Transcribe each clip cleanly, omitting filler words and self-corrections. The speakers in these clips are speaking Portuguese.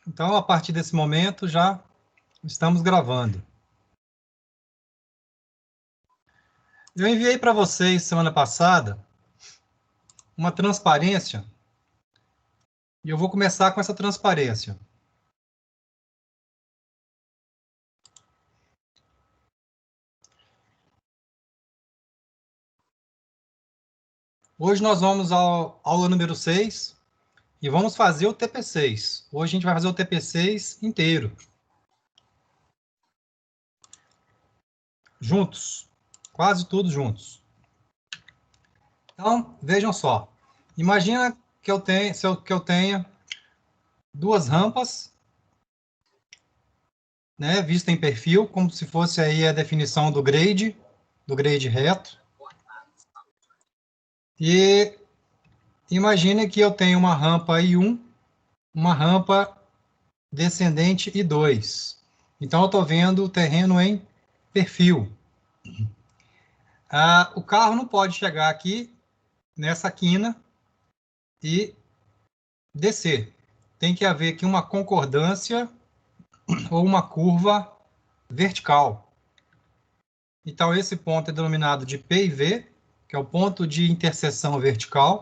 Então, a partir desse momento, já estamos gravando. Eu enviei para vocês, semana passada, uma transparência, e eu vou começar com essa transparência. Hoje nós vamos ao aula número 6, e vamos fazer o TP6. Hoje a gente vai fazer o TP6 inteiro. Juntos. Quase todos juntos. Então, vejam só. Imagina que eu tenha duas rampas, né, vista em perfil, como se fosse aí a definição do grade reto. E imagine que eu tenho uma rampa I1, uma rampa descendente I2. Então, eu estou vendo o terreno em perfil. O carro não pode chegar aqui, nessa quina, e descer. Tem que haver aqui uma concordância ou uma curva vertical. Então, esse ponto é denominado de P e V, que é o ponto de interseção vertical.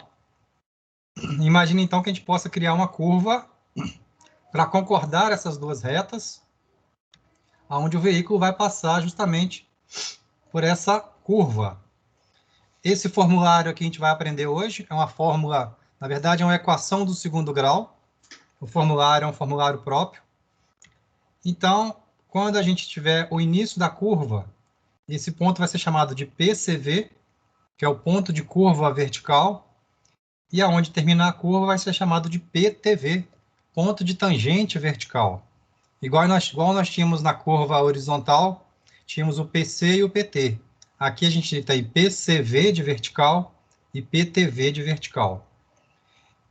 Imagine, então, que a gente possa criar uma curva para concordar essas duas retas, onde o veículo vai passar justamente por essa curva. Esse formulário que a gente vai aprender hoje é uma fórmula, na verdade, é uma equação do segundo grau. O formulário é um formulário próprio. Então, quando a gente tiver o início da curva, esse ponto vai ser chamado de PCV, que é o ponto de curva vertical, e aonde terminar a curva vai ser chamado de PTV, ponto de tangente vertical. Igual nós tínhamos na curva horizontal, tínhamos o PC e o PT. Aqui a gente tem PCV de vertical e PTV de vertical.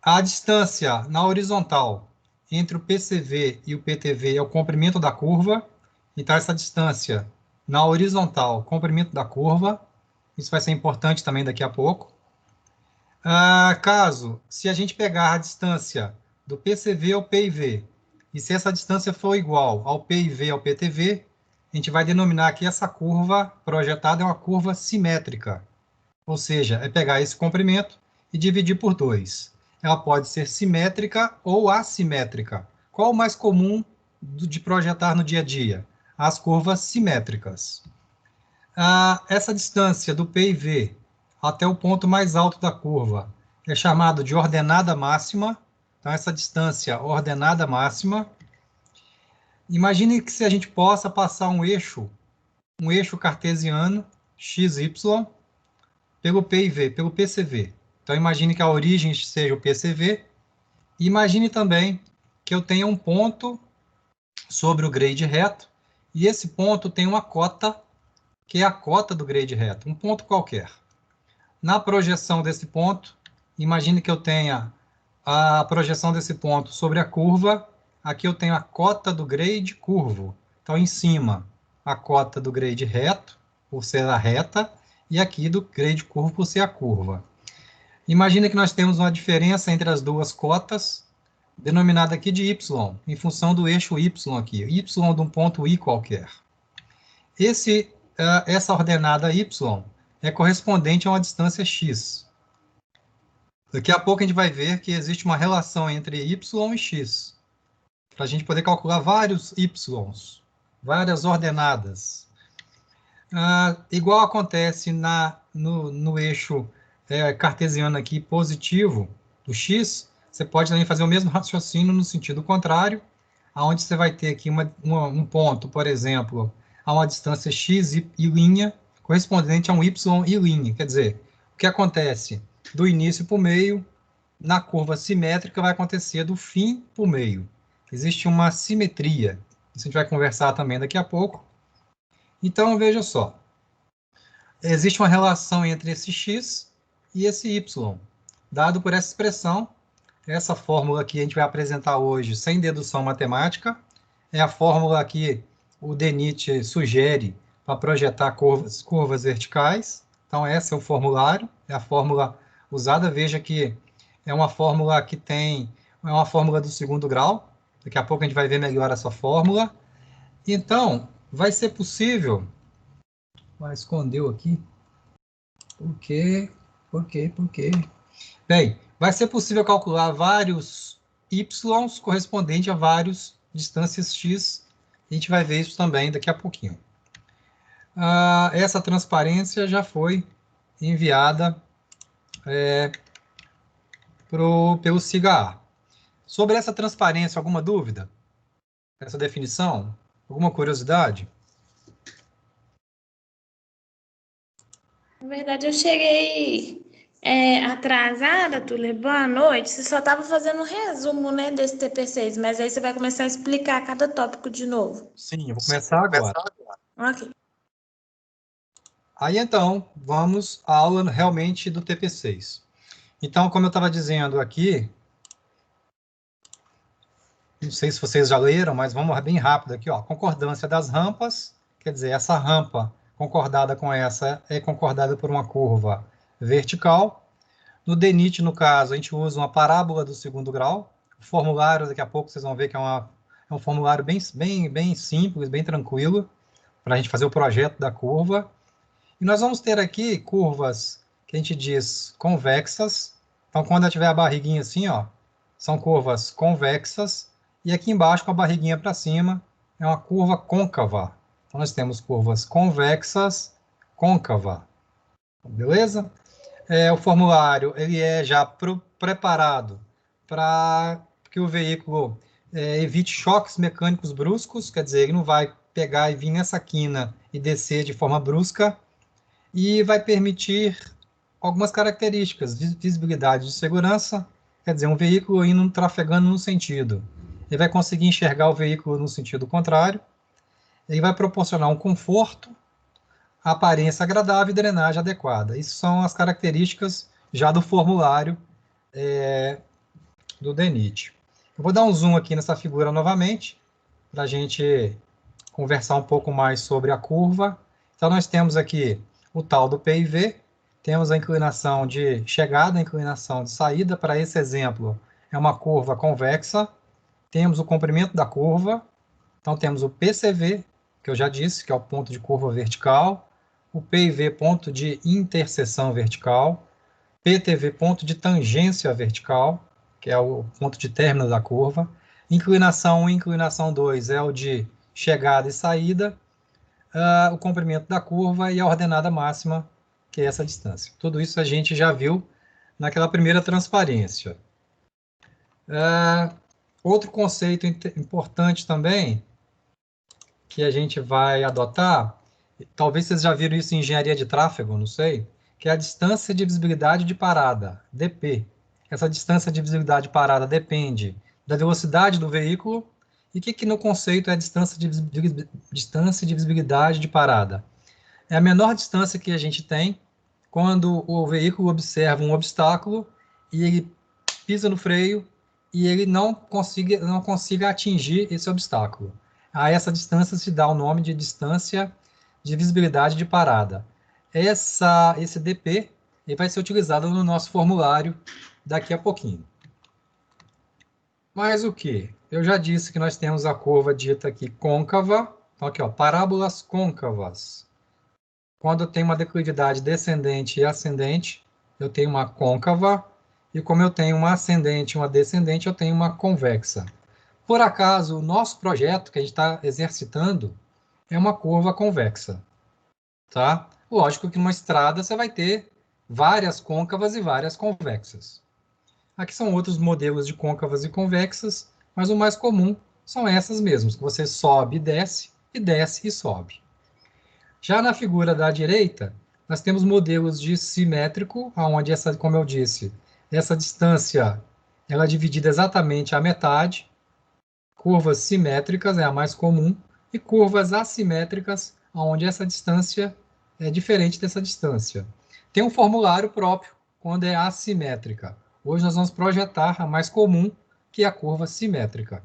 A distância na horizontal entre o PCV e o PTV é o comprimento da curva. Então, essa distância na horizontal, comprimento da curva, isso vai ser importante também daqui a pouco. Se a gente pegar a distância do PCV ao PIV, e se essa distância for igual ao PIV ao PTV, a gente vai denominar que essa curva projetada é uma curva simétrica. Ou seja, é pegar esse comprimento e dividir por 2. Ela pode ser simétrica ou assimétrica. Qual o mais comum de projetar no dia a dia? As curvas simétricas. Essa distância do PIV até o ponto mais alto da curva é chamado de ordenada máxima. Então, essa distância ordenada máxima. Imagine que se a gente possa passar um eixo cartesiano, XY, pelo PIV, pelo PCV. Então, imagine que a origem seja o PCV. E imagine também que eu tenha um ponto sobre o grade reto, e esse ponto tem uma cota, que é a cota do grade reto, um ponto qualquer. Na projeção desse ponto, imagine que eu tenha a projeção desse ponto sobre a curva. Aqui eu tenho a cota do grade curvo. Então, em cima, a cota do grade reto, por ser a reta, e aqui do grade curvo, por ser a curva. Imagina que nós temos uma diferença entre as duas cotas, denominada aqui de y, em função do eixo y aqui, y de um ponto i qualquer. Essa ordenada y é correspondente a uma distância x. Daqui a pouco a gente vai ver que existe uma relação entre y e x, para a gente poder calcular vários y's, várias ordenadas. Igual acontece no eixo cartesiano aqui positivo do x, você pode também fazer o mesmo raciocínio no sentido contrário, onde você vai ter aqui um ponto, por exemplo, a uma distância x e linha, correspondente a um y e linha. Quer dizer, o que acontece do início para o meio, na curva simétrica, vai acontecer do fim para o meio. Existe uma simetria. Isso a gente vai conversar também daqui a pouco. Então, veja só. Existe uma relação entre esse x e esse y, dado por essa expressão. Essa fórmula que a gente vai apresentar hoje, sem dedução matemática, é a fórmula que o DENIT sugere para projetar curvas verticais. Então, esse é o formulário, é a fórmula usada. Veja que é uma fórmula que é uma fórmula do segundo grau. Daqui a pouco a gente vai ver melhor essa fórmula. Então, vai ser possível... Escondeu aqui. Por quê? Por quê? Por quê? Bem, vai ser possível calcular vários y correspondentes a várias distâncias x. A gente vai ver isso também daqui a pouquinho. Essa transparência já foi enviada pelo SIGA-A. Sobre essa transparência, alguma dúvida? Essa definição? Alguma curiosidade? Na verdade, eu cheguei atrasada, Túlio, boa noite. Você só estava fazendo um resumo, né, desse TP6, mas aí você vai começar a explicar cada tópico de novo. Sim, eu vou começar agora. Ok. Aí, então, vamos à aula realmente do TP6. Então, como eu estava dizendo aqui, não sei se vocês já leram, mas vamos bem rápido aqui, ó. Concordância das rampas, quer dizer, essa rampa concordada com essa é concordada por uma curva vertical. No DENIT, no caso, a gente usa uma parábola do segundo grau. O formulário, daqui a pouco vocês vão ver que é um formulário bem simples, bem tranquilo, para a gente fazer o projeto da curva. E nós vamos ter aqui curvas que a gente diz convexas. Então, quando ela tiver a barriguinha assim, ó, são curvas convexas. E aqui embaixo, com a barriguinha para cima, é uma curva côncava. Então, nós temos curvas convexas, côncava. Beleza? O formulário ele é já preparado para que o veículo evite choques mecânicos bruscos, quer dizer, ele não vai pegar e vir nessa quina e descer de forma brusca, e vai permitir algumas características, visibilidade de segurança, quer dizer, um veículo indo trafegando num sentido. Ele vai conseguir enxergar o veículo no sentido contrário, ele vai proporcionar um conforto, aparência agradável e drenagem adequada. Isso são as características já do formulário do DENIT. Eu vou dar um zoom aqui nessa figura novamente, para a gente conversar um pouco mais sobre a curva. Então, nós temos aqui o tal do PIV, temos a inclinação de chegada, a inclinação de saída. Para esse exemplo, é uma curva convexa. Temos o comprimento da curva. Então, temos o PCV, que eu já disse, que é o ponto de curva vertical. O PIV, ponto de interseção vertical. PTV, ponto de tangência vertical, que é o ponto de término da curva. Inclinação 1 e inclinação 2 é o de chegada e saída. O comprimento da curva e a ordenada máxima, que é essa distância. Tudo isso a gente já viu naquela primeira transparência. Outro conceito importante também, que a gente vai adotar, talvez vocês já viram isso em engenharia de tráfego, não sei, que é a distância de visibilidade de parada, DP. Essa distância de visibilidade de parada depende da velocidade do veículo. E o que no conceito é a distância de visibilidade de parada? É a menor distância que a gente tem quando o veículo observa um obstáculo e ele pisa no freio e ele não consiga atingir esse obstáculo. A essa distância se dá o nome de distância de visibilidade de parada. Esse DP ele vai ser utilizado no nosso formulário daqui a pouquinho. Mas o que? Eu já disse que nós temos a curva dita aqui côncava. Então, aqui, ó, parábolas côncavas. Quando eu tenho uma declividade descendente e ascendente, eu tenho uma côncava. E como eu tenho uma ascendente e uma descendente, eu tenho uma convexa. Por acaso, o nosso projeto que a gente está exercitando é uma curva convexa. Tá? Lógico que numa estrada você vai ter várias côncavas e várias convexas. Aqui são outros modelos de côncavas e convexas, mas o mais comum são essas mesmas, que você sobe e desce e sobe. Já na figura da direita, nós temos modelos de simétrico, onde essa, como eu disse, essa distância ela é dividida exatamente à metade. Curvas simétricas é a mais comum, e curvas assimétricas, onde essa distância é diferente dessa distância. Tem um formulário próprio quando é assimétrica. Hoje nós vamos projetar a mais comum, que é a curva simétrica.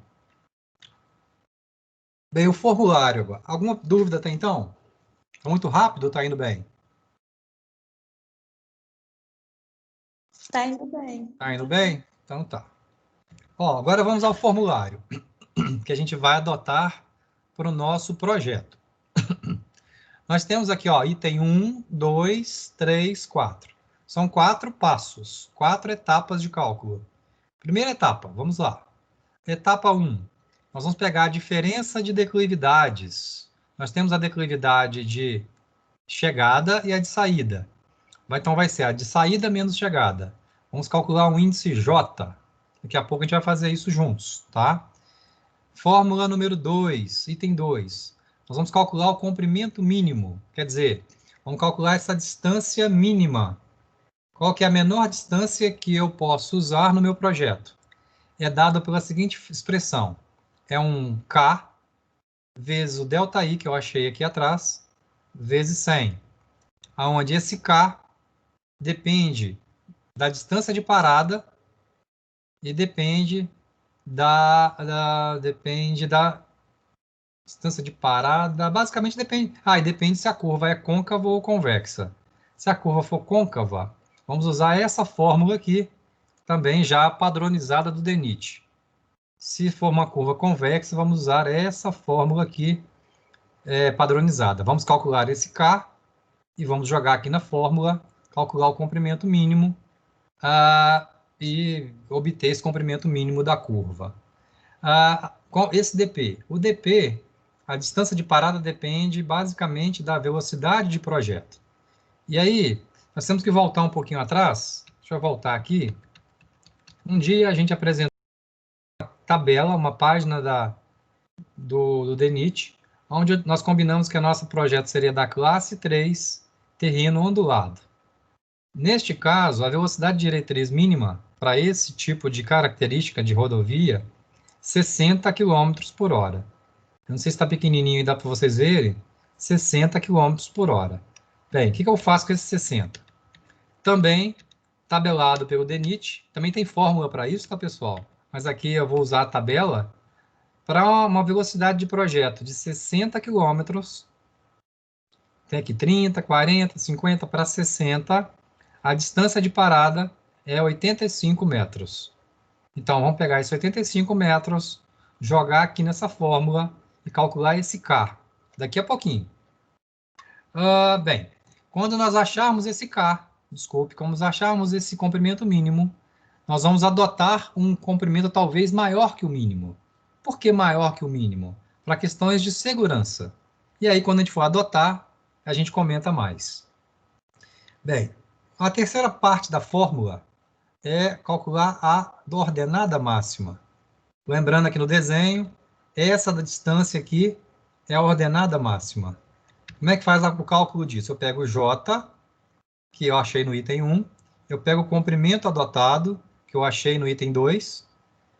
Bem, o formulário agora. Alguma dúvida até então? Está muito rápido ou está indo bem? Tá indo bem. Está indo bem? Então tá. Ó, agora vamos ao formulário. que a gente vai adotar para o nosso projeto. Nós temos aqui, ó, item 1, 2, 3, 4. São 4 passos, 4 etapas de cálculo. Primeira etapa, vamos lá. Etapa 1. Nós vamos pegar a diferença de declividades. Nós temos a declividade de chegada e a de saída. Então, vai ser a de saída menos chegada. Vamos calcular um índice J. Daqui a pouco a gente vai fazer isso juntos, tá? Fórmula número 2, item 2. Nós vamos calcular o comprimento mínimo. Quer dizer, vamos calcular essa distância mínima. Qual que é a menor distância que eu posso usar no meu projeto? É dada pela seguinte expressão. É um K vezes o ΔI, que eu achei aqui atrás, vezes 100. Onde esse K depende da distância de parada e depende da distância de parada, basicamente depende. E depende se a curva é côncava ou convexa. Se a curva for côncava, vamos usar essa fórmula aqui, também já padronizada do DENIT. Se for uma curva convexa, vamos usar essa fórmula aqui, padronizada. Vamos calcular esse K e vamos jogar aqui na fórmula, calcular o comprimento mínimo e obter esse comprimento mínimo da curva. Esse dp. O dp, a distância de parada depende basicamente da velocidade de projeto. E aí, nós temos que voltar um pouquinho atrás. Deixa eu voltar aqui. Um dia a gente apresentou uma tabela, uma página do DENIT, onde nós combinamos que o nosso projeto seria da classe 3, terreno ondulado. Neste caso, a velocidade diretriz mínima para esse tipo de característica de rodovia, 60 km por hora. Eu não sei se está pequenininho e dá para vocês verem, 60 km por hora. Bem, o que eu faço com esse 60? Também tabelado pelo DENIT, também tem fórmula para isso, tá, pessoal? Mas aqui eu vou usar a tabela para uma velocidade de projeto de 60 km, tem aqui 30, 40, 50 para 60, a distância de parada é 85 metros. Então, vamos pegar esses 85 metros, jogar aqui nessa fórmula e calcular esse K, daqui a pouquinho. Bem, quando nós acharmos esse K, quando nós acharmos esse comprimento mínimo, nós vamos adotar um comprimento talvez maior que o mínimo. Por que maior que o mínimo? Para questões de segurança. E aí, quando a gente for adotar, a gente comenta mais. Bem, a terceira parte da fórmula é calcular a ordenada máxima. Lembrando aqui no desenho, essa da distância aqui é a ordenada máxima. Como é que faz o cálculo disso? Eu pego o J, que eu achei no item 1, eu pego o comprimento adotado, que eu achei no item 2,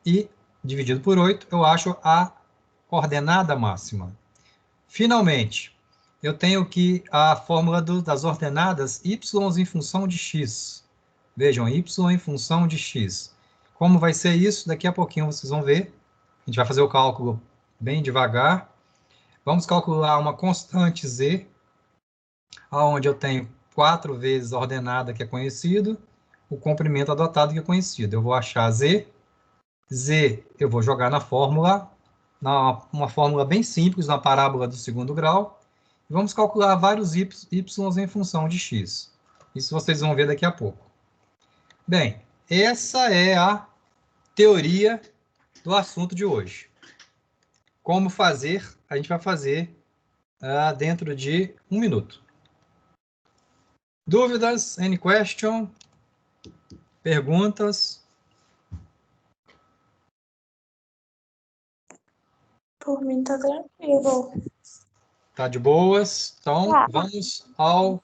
e, dividido por 8, eu acho a ordenada máxima. Finalmente, eu tenho aqui a fórmula das ordenadas y em função de x. Vejam, y em função de x. Como vai ser isso? Daqui a pouquinho vocês vão ver. A gente vai fazer o cálculo bem devagar. Vamos calcular uma constante z, onde eu tenho 4 vezes a ordenada que é conhecido, o comprimento adotado que é conhecido. Eu vou achar z. Z eu vou jogar na fórmula, uma fórmula bem simples, na parábola do segundo grau. E vamos calcular vários y em função de x. Isso vocês vão ver daqui a pouco. Bem, essa é a teoria do assunto de hoje. Como fazer, a gente vai fazer dentro de 1 minuto. Dúvidas? Any question? Perguntas? Por mim tá tranquilo. Tá de boas? Então, vamos ao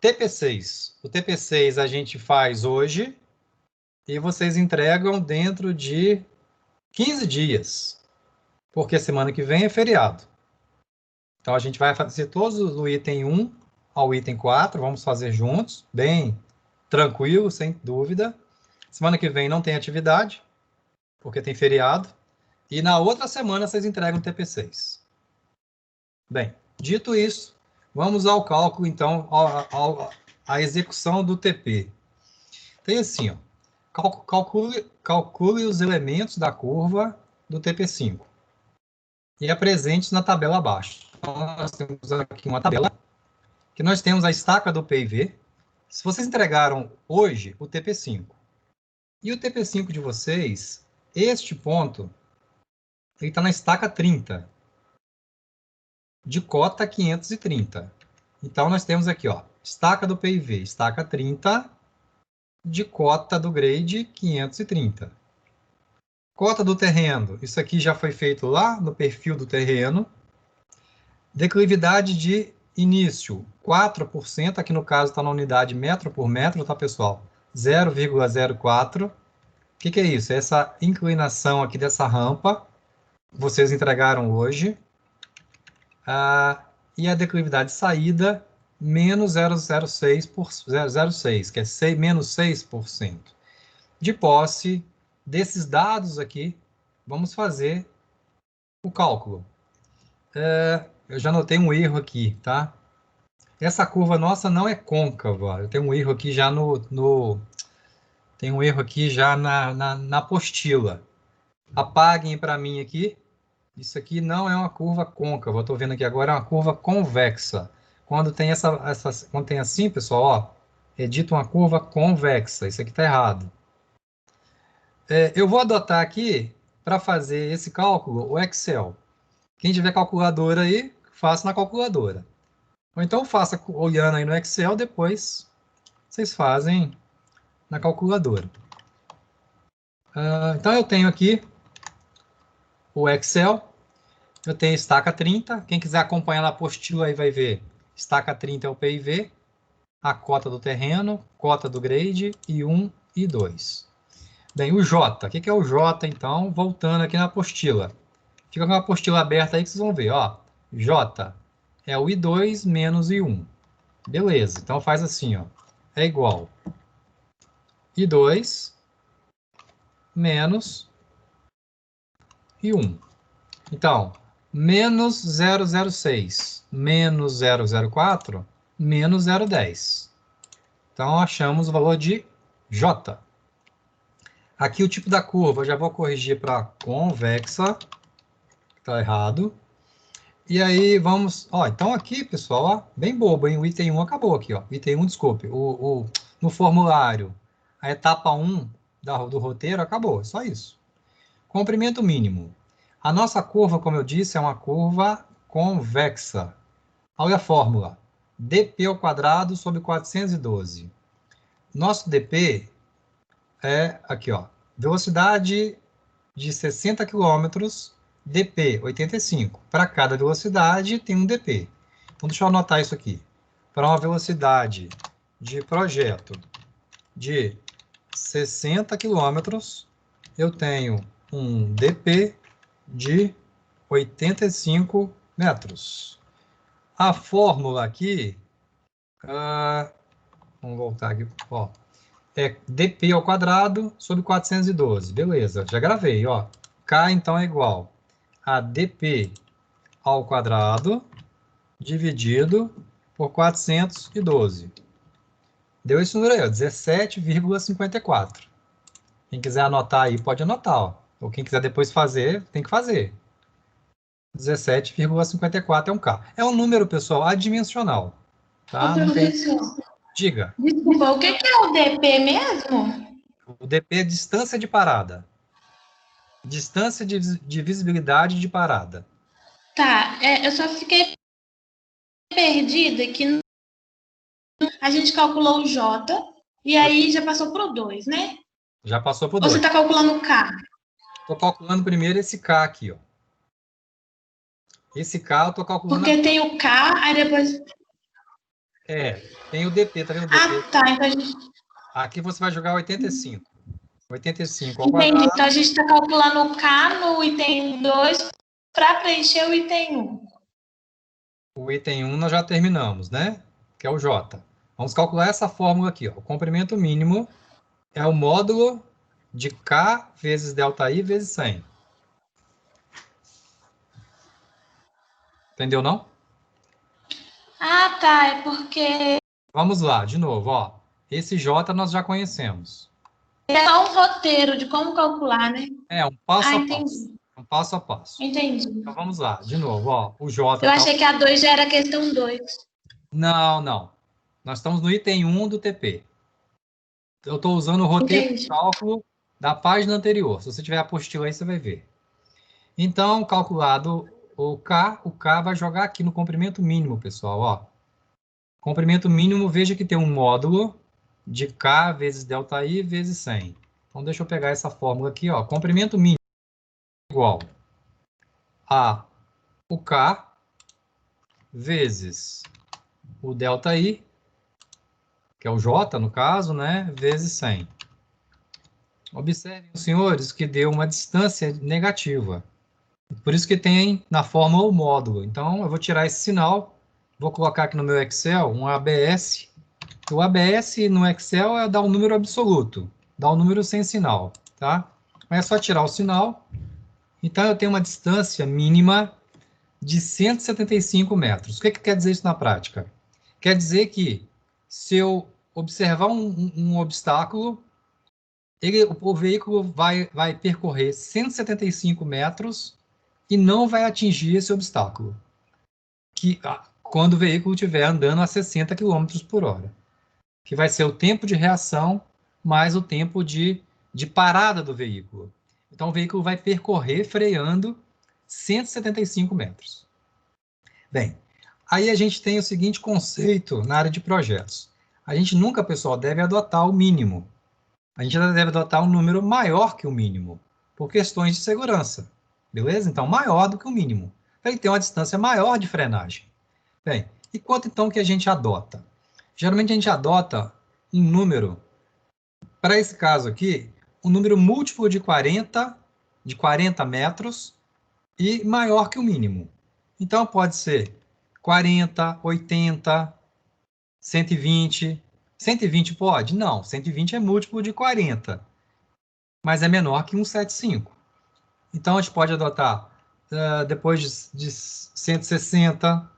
TP6. O TP6 a gente faz hoje e vocês entregam dentro de 15 dias, porque semana que vem é feriado. Então, a gente vai fazer todos do item 1 ao item 4, vamos fazer juntos, bem tranquilo, sem dúvida. Semana que vem não tem atividade, porque tem feriado. E na outra semana vocês entregam o TP6. Bem, dito isso, vamos ao cálculo, então, à execução do TP. Tem assim, ó, calcule os elementos da curva do TP5. E apresentes na tabela abaixo. Então, nós temos aqui uma tabela que nós temos a estaca do PIV. Se vocês entregaram hoje o TP5, e o TP5 de vocês, este ponto, ele está na estaca 30, de cota 530. Então, nós temos aqui, ó, estaca do PIV, estaca 30, de cota do grade 530. Cota do terreno, isso aqui já foi feito lá no perfil do terreno. Declividade de início, 4%, aqui no caso está na unidade metro por metro, tá, pessoal? 0,04. O que é isso? Essa inclinação aqui dessa rampa, vocês entregaram hoje. E a declividade de saída, menos 0,06, que é menos 6%. De posse desses dados aqui, vamos fazer o cálculo. Eu já notei um erro aqui, tá? Essa curva nossa não é côncava. Eu tenho um erro aqui já tem um erro aqui já na apostila. Apaguem para mim aqui. Isso aqui não é uma curva côncava. Eu estou vendo aqui agora é uma curva convexa. Quando tem quando tem assim, pessoal, ó, é dito uma curva convexa. Isso aqui está errado. Eu vou adotar aqui, para fazer esse cálculo, o Excel. Quem tiver calculadora aí, faça na calculadora. Ou então faça olhando aí no Excel, depois vocês fazem na calculadora. Então eu tenho aqui o Excel, eu tenho estaca 30, quem quiser acompanhar na apostila aí vai ver, estaca 30 é o PIV, a cota do terreno, cota do grade, e 1 e 2. Bem, o J, o que é o J então? Voltando aqui na apostila. Fica com a apostila aberta aí que vocês vão ver, ó. J é o I2 menos I1. Beleza, então faz assim, ó. É igual I2 menos I1. Então, menos 0,06 menos 0,04 menos 0,10. Então, achamos o valor de J. Aqui o tipo da curva, eu já vou corrigir para convexa. Está errado. E aí, vamos... Ó, então aqui, pessoal, ó, bem bobo, hein? O item 1 acabou aqui, ó. Item 1, desculpe. No formulário, a etapa 1 do roteiro acabou. Só isso. Comprimento mínimo. A nossa curva, como eu disse, é uma curva convexa. Olha a fórmula. dp ao quadrado sobre 412. Nosso dp é aqui, ó. Velocidade de 60 km, dp 85. Para cada velocidade tem um dp. Então, deixa eu anotar isso aqui. Para uma velocidade de projeto de 60 km, eu tenho um dp de 85 metros. A fórmula aqui, vamos voltar aqui, ó, é dp ao quadrado sobre 412. Beleza, já gravei, ó. K, então, é igual a dp ao quadrado dividido por 412. Deu esse número aí, ó, 17,54. Quem quiser anotar aí, pode anotar, ó. Ou quem quiser depois fazer, tem que fazer. 17,54 é um K. É um número, pessoal, adimensional. Tá? Ô, professor, Diga. desculpa, o que é o DP mesmo? O DP é distância de parada. Distância de visibilidade de parada. Tá, eu só fiquei perdida que a gente calculou o J e aí já passou pro 2, né? Já passou por Ou 2. você está calculando o K? Estou calculando primeiro esse K aqui, ó. Esse K eu estou calculando... Porque tem o K, aí depois... tem o DP, tá vendo o DP? Ah, tá, então a gente... Aqui você vai jogar 85. 85 ao Entendi, quadrado. então a gente está calculando o K no item 2 para preencher o item 1. O item 1 nós já terminamos, né? Que é o J. Vamos calcular essa fórmula aqui, ó. O comprimento mínimo é o módulo de K vezes ΔI vezes 100. Entendeu, não? Ah, tá, é porque Vamos lá, de novo, ó. Esse J nós já conhecemos. é só um roteiro de como calcular, né? É um passo a entendi. passo. Um passo a passo. Entendi. Então, vamos lá, de novo, ó, o J... Eu achei que a 2 já era questão 2. Não, não. Nós estamos no item 1 do TP. Eu estou usando o roteiro de cálculo da página anterior. Se você tiver a apostila aí, você vai ver. Então, calculado o K vai jogar aqui no comprimento mínimo, pessoal, ó. Comprimento mínimo, veja que tem um módulo de K vezes ΔI vezes 100. Então, deixa eu pegar essa fórmula aqui, ó. Comprimento mínimo igual a o K vezes o ΔI, que é o J, no caso, né, vezes 100. Observem, senhores, que deu uma distância negativa. Por isso que tem na fórmula o módulo. Então, eu vou tirar esse sinal, vou colocar aqui no meu Excel um ABS. O ABS no Excel é dar um número absoluto, dá um número sem sinal, tá? Mas é só tirar o sinal. Então, eu tenho uma distância mínima de 175 metros. O que quer dizer isso na prática? Quer dizer que, se eu observar um obstáculo, o veículo vai percorrer 175 metros e não vai atingir esse obstáculo, quando o veículo estiver andando a 60 km por hora, que vai ser o tempo de reação mais o tempo de parada do veículo. Então, o veículo vai percorrer, freando, 175 metros. Bem, aí a gente tem o seguinte conceito na área de projetos. A gente nunca, pessoal, deve adotar o mínimo. A gente deve adotar um número maior que o mínimo, por questões de segurança. Beleza? Então, maior do que o mínimo. Ele tem uma distância maior de frenagem. Bem, e quanto então que a gente adota? Geralmente a gente adota um número, para esse caso aqui, um número múltiplo de 40 metros e maior que o mínimo. Então, pode ser 40, 80, 120. 120 pode? Não, 120 é múltiplo de 40, mas é menor que 175. Então, a gente pode adotar, depois de 160,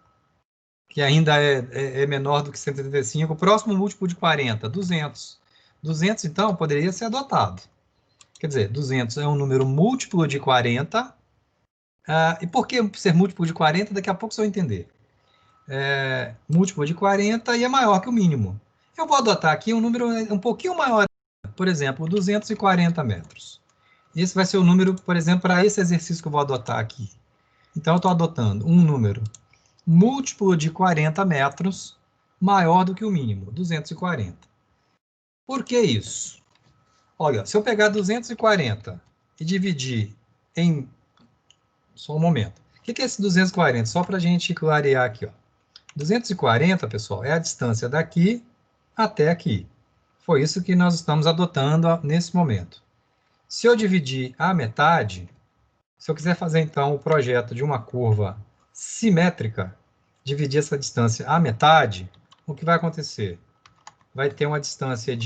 que ainda é menor do que 175, o próximo múltiplo de 40, 200. 200, então, poderia ser adotado. Quer dizer, 200 é um número múltiplo de 40. E por que ser múltiplo de 40? Daqui a pouco você vai entender. Múltiplo de 40 e é maior que o mínimo. Eu vou adotar aqui um número um pouquinho maior, por exemplo, 240 metros. Esse vai ser o número, por exemplo, para esse exercício que eu vou adotar aqui. Então, eu estou adotando um número múltiplo de 40 metros maior do que o mínimo, 240. Por que isso? Olha, se eu pegar 240 e dividir em... Só um momento. O que é esse 240? Só para a gente clarear aqui, ó. 240, pessoal, é a distância daqui até aqui. Foi isso que nós estamos adotando nesse momento. Se eu dividir a metade, se eu quiser fazer, então, o projeto de uma curva simétrica, dividir essa distância à metade, o que vai acontecer? Vai ter uma distância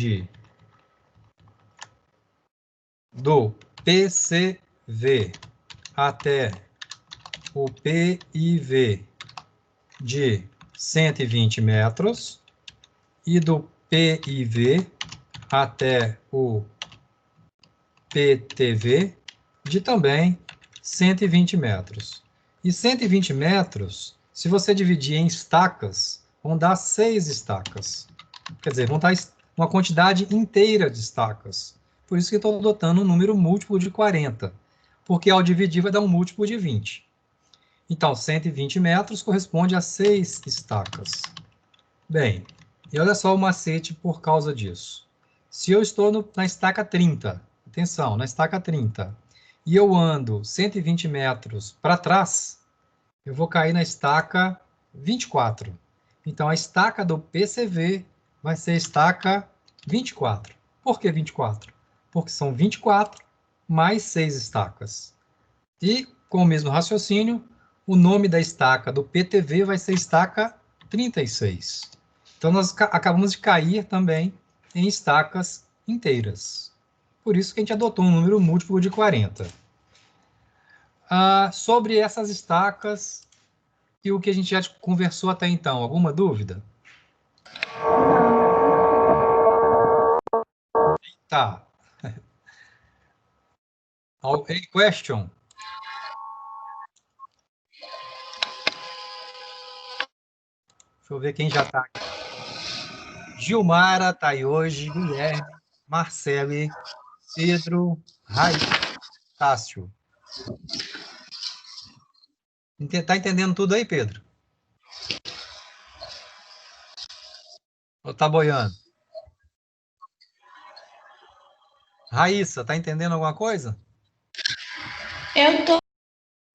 do PCV até o PIV de 120 metros e do PIV até o PTV de também 120 metros. E 120 metros, se você dividir em estacas, vão dar 6 estacas. Quer dizer, vão dar uma quantidade inteira de estacas. Por isso que estou adotando um número múltiplo de 40, porque ao dividir vai dar um múltiplo de 20. Então, 120 metros corresponde a 6 estacas. Bem, e olha só o macete por causa disso. Se eu estou na estaca 30, atenção, na estaca 30, e eu ando 120 metros para trás, eu vou cair na estaca 24. Então, a estaca do PCV vai ser a estaca 24. Por que 24? Porque são 24 mais 6 estacas. E, com o mesmo raciocínio, o nome da estaca do PTV vai ser estaca 36. Então, nós acabamos de cair também em estacas inteiras. Por isso que a gente adotou um número múltiplo de 40. Sobre essas estacas e o que a gente já conversou até então, alguma dúvida? Tá. Any question? Deixa eu ver quem já está aqui. Gilmara está aí hoje, Guilherme, Marcele, Pedro, Raí, Tássio. Tá entendendo tudo aí, Pedro? Ou tá boiando? Raíssa, tá entendendo alguma coisa? Eu tô.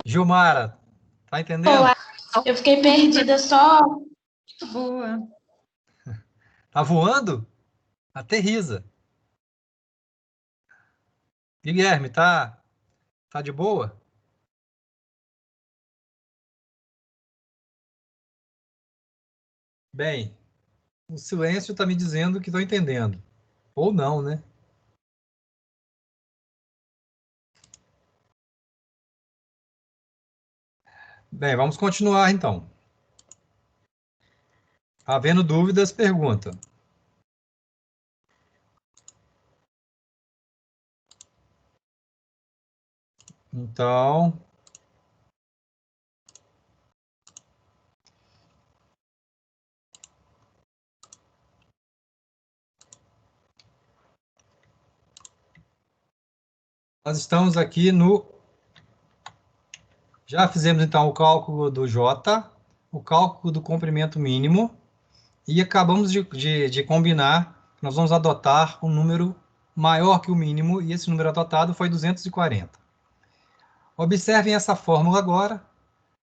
Gilmara, tá entendendo? Eu fiquei perdida só. Boa. Tá voando? Aterriza. Guilherme, tá de boa? Bem, o silêncio está me dizendo que estou entendendo. Ou não, né? Bem, vamos continuar então. Havendo dúvidas, pergunta. Então, nós estamos aqui no... Já fizemos então o cálculo do J, o cálculo do comprimento mínimo, e acabamos de combinar que nós vamos adotar um número maior que o mínimo, e esse número adotado foi 240. Observem essa fórmula agora,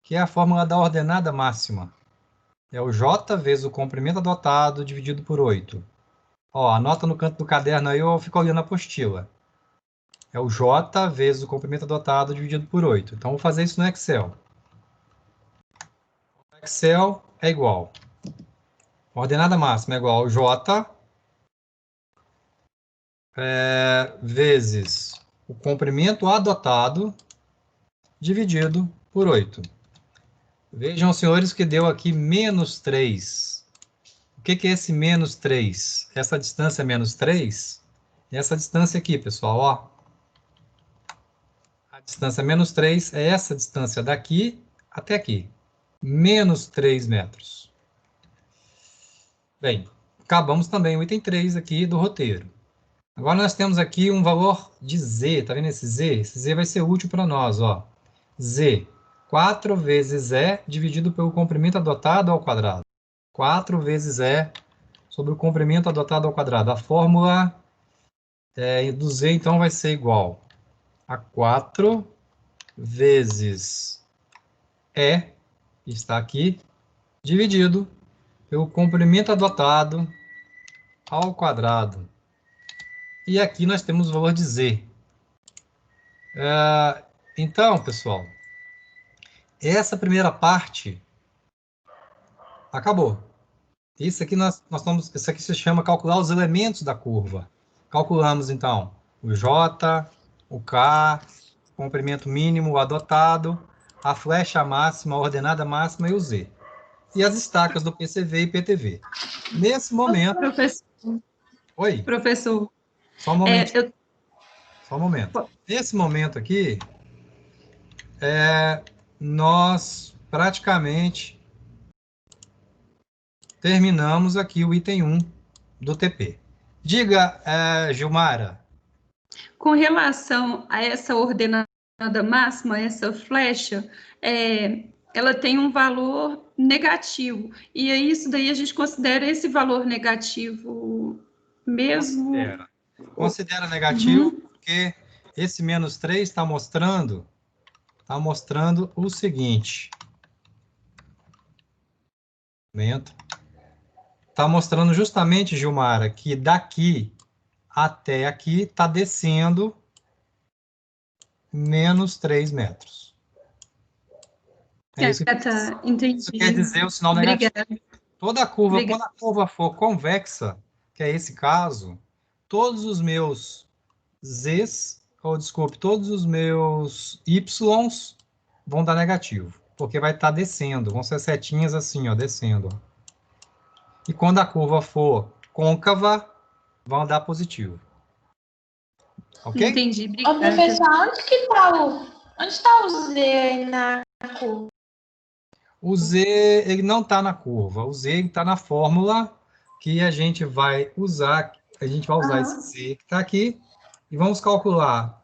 que é a fórmula da ordenada máxima. É o J vezes o comprimento adotado dividido por 8. Ó, anota no canto do caderno aí ou fica olhando a apostila. É o J vezes o comprimento adotado dividido por 8. Então, vou fazer isso no Excel. O Excel é igual. Ordenada máxima é igual ao J vezes o comprimento adotado dividido por 8. Vejam, senhores, que deu aqui menos 3. O que é esse menos 3? Essa distância é menos 3? Essa distância aqui, pessoal, ó. A distância menos 3 é essa distância daqui até aqui. Menos 3 metros. Bem, acabamos também o item 3 aqui do roteiro. Agora nós temos aqui um valor de Z. Tá vendo esse Z? Esse Z vai ser útil para nós, ó. Z. 4 vezes E dividido pelo comprimento adotado ao quadrado. 4 vezes E sobre o comprimento adotado ao quadrado. A fórmula do Z, então, vai ser igual a 4 vezes E, que está aqui, dividido pelo comprimento adotado ao quadrado. E aqui nós temos o valor de Z. Então, pessoal, essa primeira parte acabou. Isso aqui isso aqui se chama calcular os elementos da curva. Calculamos, então, o J, o K, o comprimento mínimo, o adotado, a flecha máxima, a ordenada máxima e o Z. E as estacas do PCV e PTV. Nesse momento... Professor. Oi? Professor. Só um momento. Só um momento. Nesse momento aqui, nós praticamente terminamos aqui o item 1 do TP. Diga, Gilmara. Com relação a essa ordenada máxima, essa flecha, ela tem um valor negativo. E aí, isso daí a gente considera esse valor negativo mesmo? Considera negativo, porque esse menos 3 está mostrando o seguinte. Está mostrando justamente, Gilmara, que daqui até aqui está descendo menos 3 metros. Isso quer dizer o sinal negativo. Obrigada. Toda a curva, quando a curva for convexa, que é esse caso, todos os meus Z's, ou desculpe, todos os meus Y's vão dar negativo, porque vai estar descendo, vão ser setinhas assim, ó, descendo. E quando a curva for côncava, vão dar positivo. Ok? Entendi, obrigada. Ô, professor, onde está o Z aí na curva? O Z, ele não está na curva. O Z está na fórmula que a gente vai usar. A gente vai usar esse Z que está aqui e vamos calcular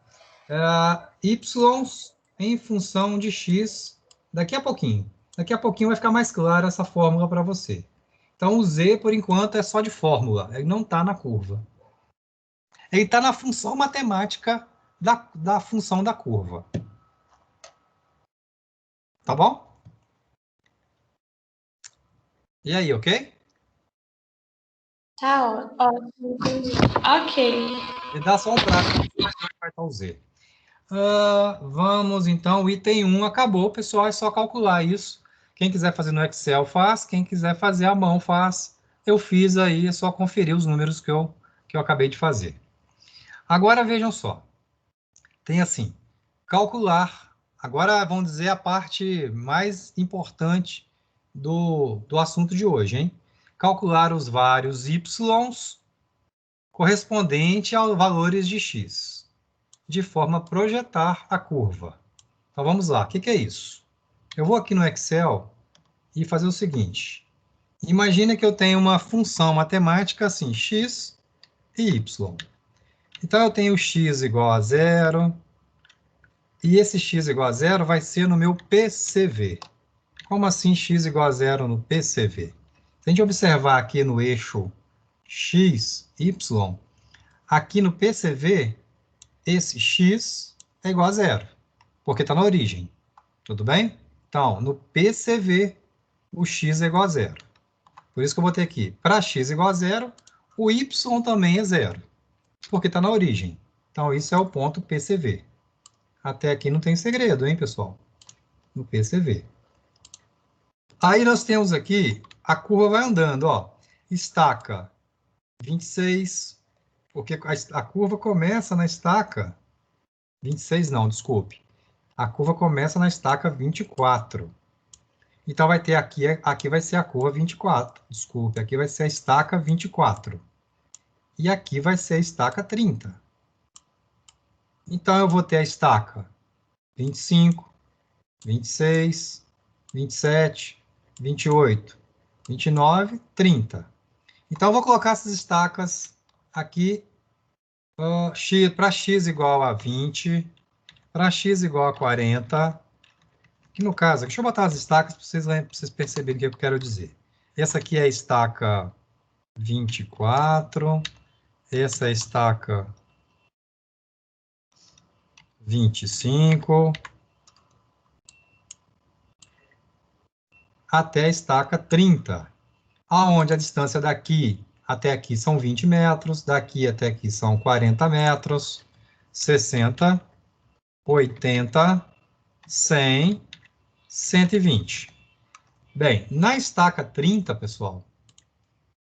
y em função de x daqui a pouquinho. Daqui a pouquinho vai ficar mais clara essa fórmula para você. Então, o Z, por enquanto, é só de fórmula. Ele não está na curva. Ele está na função matemática da função da curva. Tá bom? E aí, ok? Tá ótimo. Ok. Me dá só um prazo para cartar o Z. Vamos, então, o item 1 acabou, pessoal, é só calcular isso. Quem quiser fazer no Excel faz, quem quiser fazer à mão faz. Eu fiz aí, é só conferir os números que eu acabei de fazer. Agora, vejam só. Tem assim, calcular. Agora, vamos dizer a parte mais importante do assunto de hoje, hein? Calcular os vários y correspondente aos valores de x, de forma a projetar a curva. Então, vamos lá. O que é isso? Eu vou aqui no Excel e fazer o seguinte. Imagina que eu tenho uma função matemática assim, x e y. Então, eu tenho x igual a 0, e esse x igual a 0 vai ser no meu PCV. Como assim x igual a 0 no PCV? Se a gente observar aqui no eixo x, y, aqui no PCV, esse x é igual a 0, porque está na origem. Tudo bem? Então, no PCV, o x é igual a 0. Por isso que eu botei aqui, para x igual a 0, o y também é 0, porque está na origem. Então, isso é o ponto PCV. Até aqui não tem segredo, hein, pessoal? No PCV. Aí nós temos aqui, a curva vai andando, ó. Estaca 26, porque a curva começa na estaca 26 não, desculpe. A curva começa na estaca 24. Então, vai ter aqui vai ser a curva 24. Desculpe, aqui vai ser a estaca 24. E aqui vai ser a estaca 30. Então, eu vou ter a estaca 25, 26, 27, 28, 29, 30. Então, eu vou colocar essas estacas aqui para x igual a 20, para x igual a 40, que no caso, deixa eu botar as estacas para vocês perceberem o que eu quero dizer. Essa aqui é a estaca 24, essa é a estaca 25, até a estaca 30, aonde a distância daqui até aqui são 20 metros, daqui até aqui são 40 metros, 60, 80, 100, 120. Bem, na estaca 30, pessoal,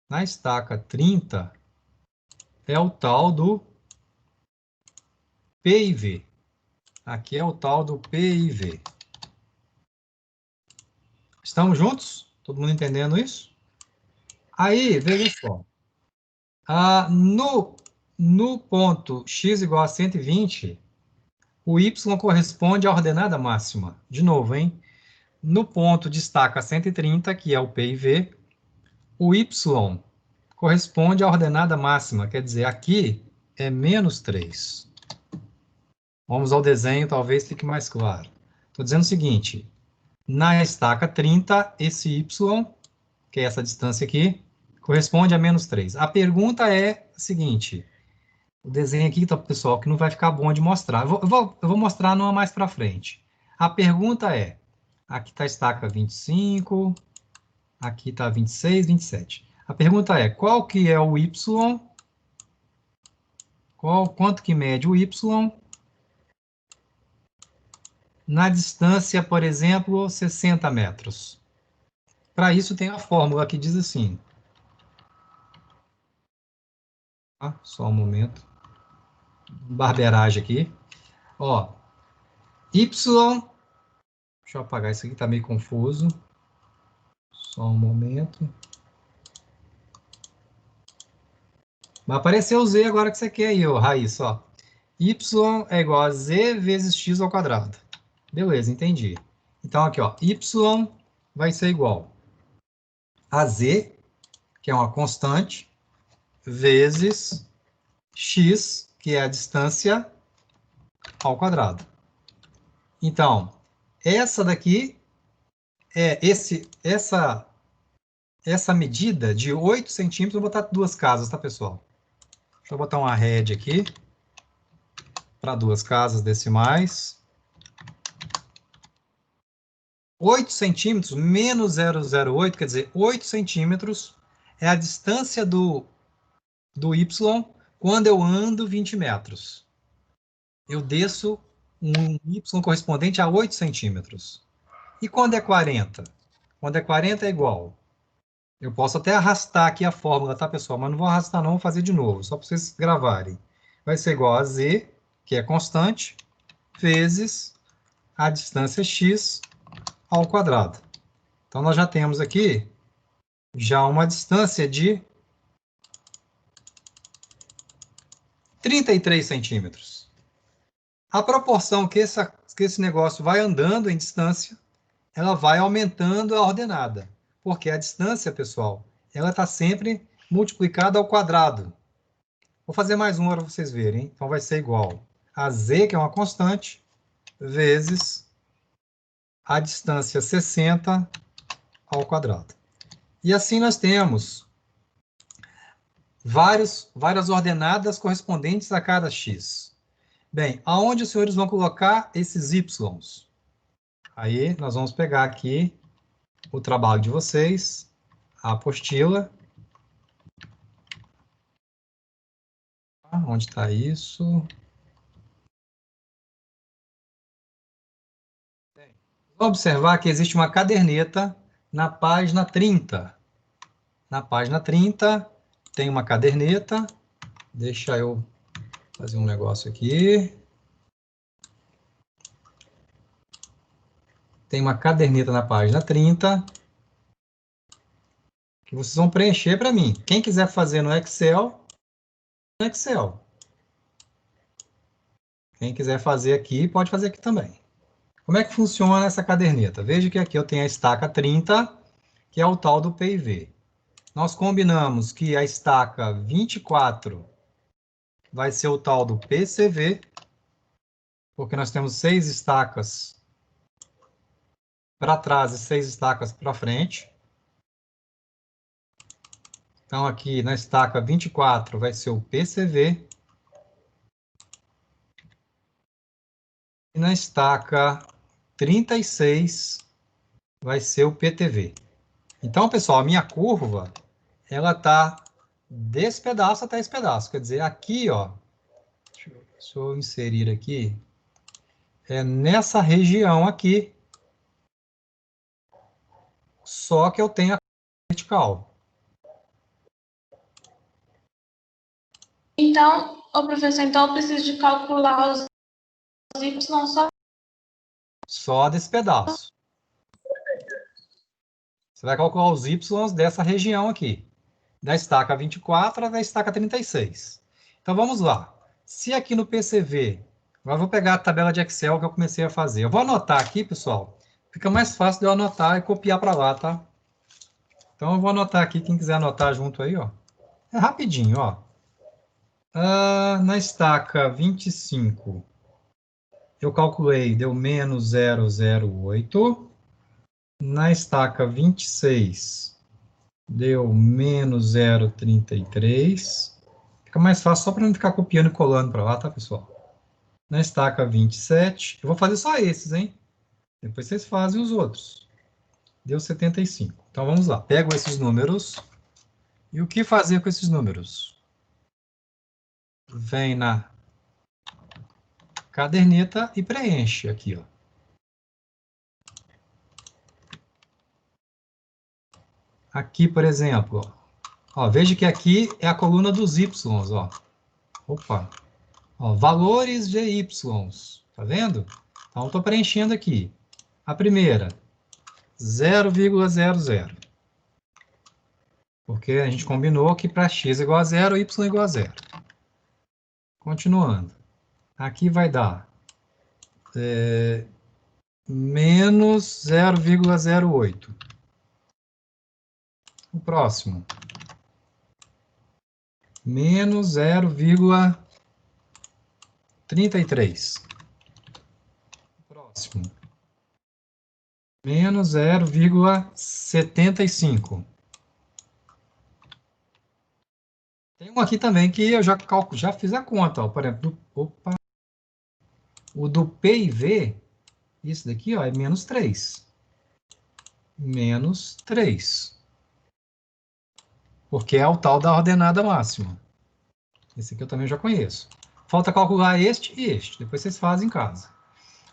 na estaca 30 é o tal do PIV. Aqui é o tal do PIV. Estamos juntos? Todo mundo entendendo isso? Aí, veja só. No ponto x igual a 120, o y corresponde à ordenada máxima. De novo, hein? No ponto de estaca 130, que é o PIV, o y corresponde à ordenada máxima, quer dizer, aqui é menos 3. Vamos ao desenho, talvez fique mais claro. Estou dizendo o seguinte, na estaca 30, esse y, que é essa distância aqui, corresponde a menos 3. A pergunta é a seguinte, o desenho aqui, tá, pessoal, que não vai ficar bom de mostrar. Eu vou mostrar numa mais para frente. A pergunta é, aqui está a estaca 25, aqui está 26, 27. A pergunta é, qual que é o y, quanto que mede o y na distância, por exemplo, 60 metros? Para isso tem a fórmula que diz assim. Só um momento. Barbeiragem aqui. Ó, y... Deixa eu apagar isso aqui, está meio confuso. Só um momento. Vai aparecer o z agora que você quer aí, ó, raiz, ó. Y é igual a z vezes x ao quadrado. Beleza, entendi. Então, aqui, ó, y vai ser igual a z, que é uma constante, vezes x, que é a distância, ao quadrado. Então, essa daqui é essa medida de 8 centímetros, vou botar duas casas, tá, pessoal? Deixa eu botar uma rede aqui, para duas casas decimais. 8 centímetros menos 0,08, quer dizer, 8 centímetros é a distância do y quando eu ando 20 metros. Eu desço um y correspondente a 8 centímetros. E quando é 40? Quando é 40 é igual. Eu posso até arrastar aqui a fórmula, tá, pessoal? Mas não vou arrastar não, vou fazer de novo, só para vocês gravarem. Vai ser igual a z, que é constante, vezes a distância x ao quadrado. Então, nós já temos aqui já uma distância de 33 centímetros. A proporção que esse negócio vai andando em distância, ela vai aumentando a ordenada. Porque a distância, pessoal, ela está sempre multiplicada ao quadrado. Vou fazer mais uma para vocês verem. Hein? Então, vai ser igual a z, que é uma constante, vezes a distância 60 ao quadrado. E assim nós temos várias ordenadas correspondentes a cada x. Bem, aonde os senhores vão colocar esses y? Aí nós vamos pegar aqui o trabalho de vocês, a apostila. Onde está isso? Vamos observar que existe uma caderneta na página 30. Na página 30 tem uma caderneta. Deixa eu fazer um negócio aqui. Tem uma caderneta na página 30 que vocês vão preencher para mim. Quem quiser fazer no Excel, no Excel. Quem quiser fazer aqui, pode fazer aqui também. Como é que funciona essa caderneta? Veja que aqui eu tenho a estaca 30, que é o tal do PIV. Nós combinamos que a estaca 24 vai ser o tal do PCV, porque nós temos 6 estacas para trás e 6 estacas para frente. Então, aqui na estaca 24 vai ser o PCV. E na estaca 36 vai ser o PTV. Então, pessoal, a minha curva, ela está desse pedaço até esse pedaço. Quer dizer, aqui, ó, deixa eu inserir aqui, é nessa região aqui, só que eu tenho a vertical. Então, ô professor, então eu preciso de calcular os y Só desse pedaço. Você vai calcular os y dessa região aqui. Da estaca 24 da estaca 36. Então, vamos lá. Se aqui no PCV, agora eu vou pegar a tabela de Excel que eu comecei a fazer. Eu vou anotar aqui, pessoal. Fica mais fácil de eu anotar e copiar para lá, tá? Então, eu vou anotar aqui, quem quiser anotar junto aí, ó. É rapidinho, ó. Na estaca 25, eu calculei, deu menos 0,08. Na estaca 26, deu menos 0,33. Fica mais fácil só para não ficar copiando e colando para lá, tá, pessoal? Na estaca 27, eu vou fazer só esses, hein? Depois vocês fazem os outros. Deu 75. Então, vamos lá. Pego esses números. E o que fazer com esses números? Vem na caderneta e preenche aqui, ó. Aqui, por exemplo, ó, veja que aqui é a coluna dos y, ó. Opa. Ó, valores de y, tá vendo? Então, estou preenchendo aqui. A primeira, 0,00. Porque a gente combinou que para x igual a 0, y igual a 0. Continuando. Aqui vai dar menos 0,08. O próximo. Menos 0,33. O próximo. Menos 0,75. Tem um aqui também que eu já fiz a conta, ó, por exemplo, o do P e V, isso daqui, ó, é menos 3. Menos 3. Porque é o tal da ordenada máxima. Esse aqui eu também já conheço. Falta calcular este e este. Depois vocês fazem em casa.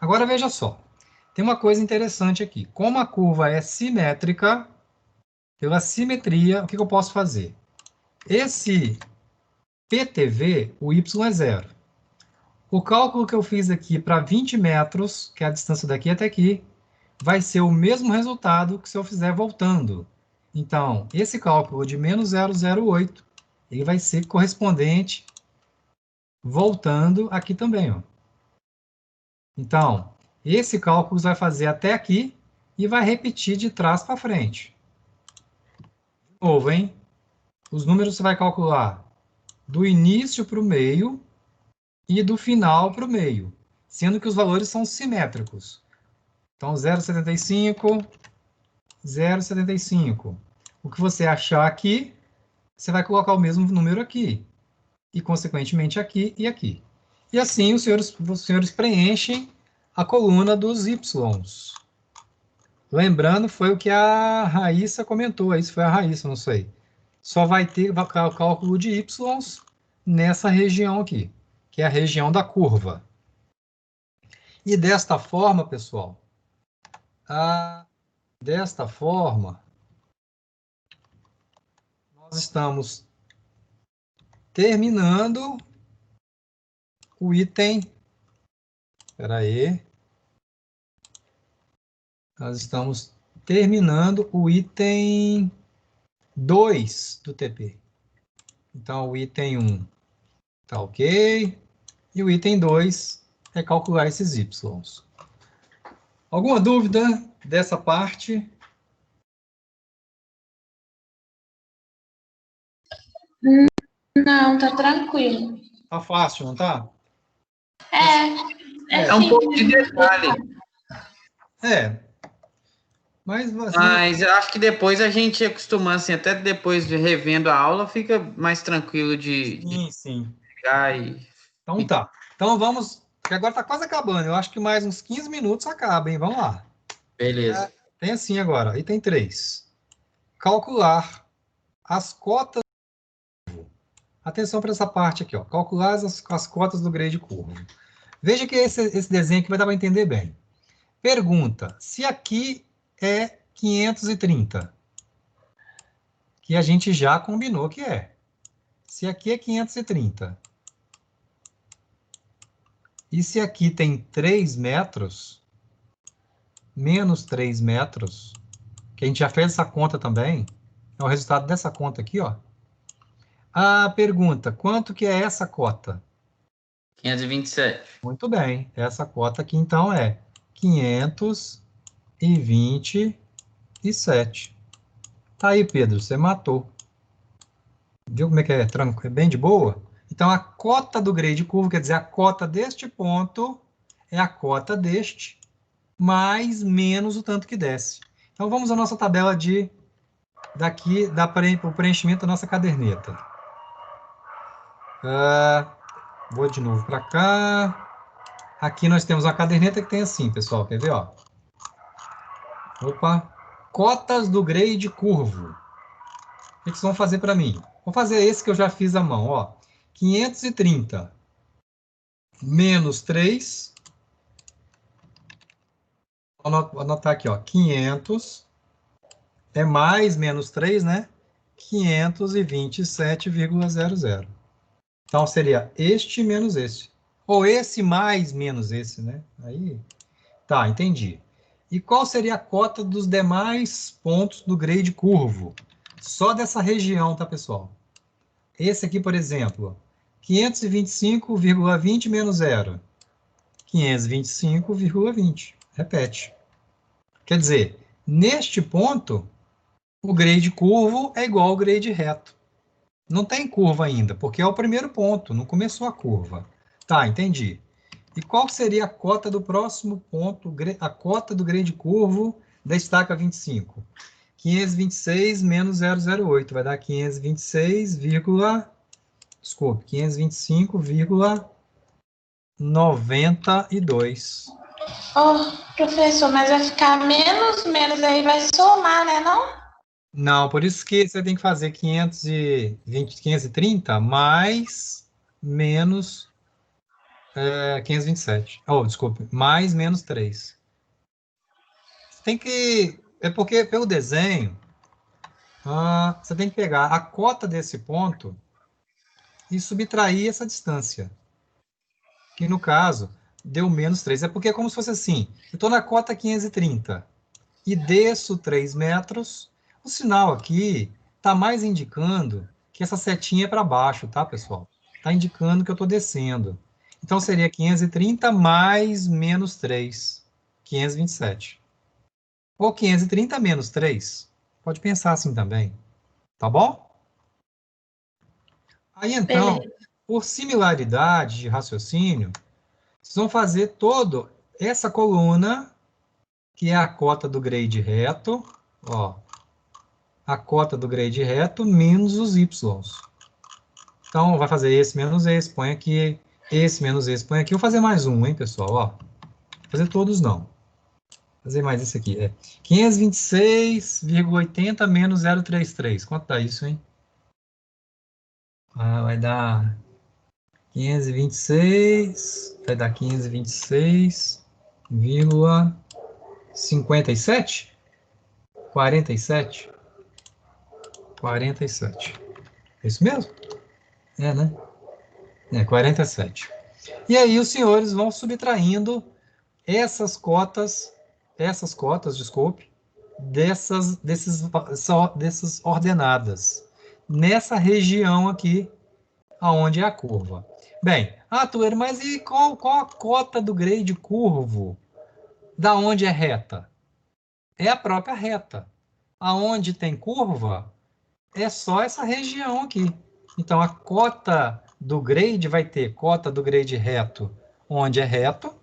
Agora, veja só. Tem uma coisa interessante aqui. Como a curva é simétrica, pela simetria, o que eu posso fazer? Esse PTV, o y é 0. O cálculo que eu fiz aqui para 20 metros, que é a distância daqui até aqui, vai ser o mesmo resultado que se eu fizer voltando. Então, esse cálculo de menos 0,08, ele vai ser correspondente voltando aqui também, ó. Então, esse cálculo vai fazer até aqui e vai repetir de trás para frente. De novo, hein? Os números você vai calcular do início para o meio e do final para o meio, sendo que os valores são simétricos. Então, 0,75, 0,75. O que você achar aqui, você vai colocar o mesmo número aqui. E, consequentemente, aqui e aqui. E assim, os senhores preenchem a coluna dos Ys. Lembrando, foi o que a Raíssa comentou. Isso foi a Raíssa, não sei. Só vai ter o cálculo de Ys nessa região aqui, que é a região da curva. E desta forma, pessoal, nós estamos terminando o item. Espera aí. Nós estamos terminando o item 2 do TP. Então, o item 1 está ok. E o item 2 é calcular esses y. Alguma dúvida dessa parte? Não, tá tranquilo. Tá fácil, não tá? É um pouco de detalhe. Mas eu acho que depois a gente acostuma, assim, até depois de revendo a aula, fica mais tranquilo de sim. pegar e... Então tá. Então vamos, porque agora tá quase acabando. Eu acho que mais uns 15 minutos acaba, hein? Vamos lá. Beleza. Tem assim agora, item 3. Calcular as cotas. Atenção para essa parte aqui, ó. Calcular as cotas do grade curvo. Veja que esse desenho aqui vai dar para entender bem. Pergunta, se aqui é 530, que a gente já combinou que é. Se aqui é 530, e se aqui tem 3 metros, menos 3 metros, que a gente já fez essa conta também, é o resultado dessa conta aqui, ó. A pergunta, quanto que é essa cota? 527. Muito bem, essa cota aqui, então, é 527. Tá aí, Pedro, você matou. Viu como é que é? É bem de boa? Então, a cota do grade curvo, quer dizer, a cota deste ponto é a cota deste, mais menos o tanto que desce. Então, vamos à nossa tabela daqui, o preenchimento da nossa caderneta. Vou de novo para cá. Aqui nós temos uma caderneta que tem assim, pessoal, quer ver? Ó? Opa! Cotas do grade curvo. O que vocês vão fazer para mim? Vou fazer esse que eu já fiz à mão, ó. 530 menos 3. Vou anotar aqui, ó. 500 é mais menos 3, né? 527,00. Então, seria este menos esse. Ou esse mais menos esse, né? Aí, tá, entendi. E qual seria a cota dos demais pontos do grade curvo? Só dessa região, tá, pessoal? Esse aqui, por exemplo, 525,20 menos 0. 525,20. Repete. Quer dizer, neste ponto, o grade curvo é igual ao grade reto. Não tem curva ainda, porque é o primeiro ponto, não começou a curva. Tá, entendi. E qual seria a cota do próximo ponto, a cota do grade curvo da estaca 25? 526 menos 008, vai dar 526, desculpe, 525,92. Professor, mas vai ficar menos, aí vai somar, né, não? Não, por isso que você tem que fazer 530 mais menos 527. Oh, desculpe, mais menos 3. Você tem que... É porque, pelo desenho, você tem que pegar a cota desse ponto e subtrair essa distância. Que, no caso, deu menos 3. É porque é como se fosse assim. Eu estou na cota 530 e desço 3 metros. O sinal aqui está mais indicando que essa setinha é para baixo, tá, pessoal? Está indicando que eu estou descendo. Então, seria 530 mais menos 3, 527. Ou 530 menos 3. Pode pensar assim também. Tá bom? Aí, então, Beleza. por similaridade de raciocínio, vocês vão fazer toda essa coluna, que é a cota do grade reto, ó, a cota do grade reto menos os y. Então, vai fazer esse menos esse, põe aqui, esse menos esse, põe aqui. Eu vou fazer mais um, hein, pessoal, ó. Fazer todos não. Vou fazer mais esse aqui, 526,80 menos 033. Quanto dá isso, hein? Vai dar 526, vai dar 526,57? 47? 47. É isso mesmo? É, né? 47. E aí os senhores vão subtraindo essas cotas, desculpe, dessas ordenadas, nessa região aqui, aonde é a curva. Bem, Arthur, mas e qual a cota do grade curvo da onde é reta? É a própria reta. Aonde tem curva, é só essa região aqui. Então, a cota do grade vai ter cota do grade reto, onde é reto,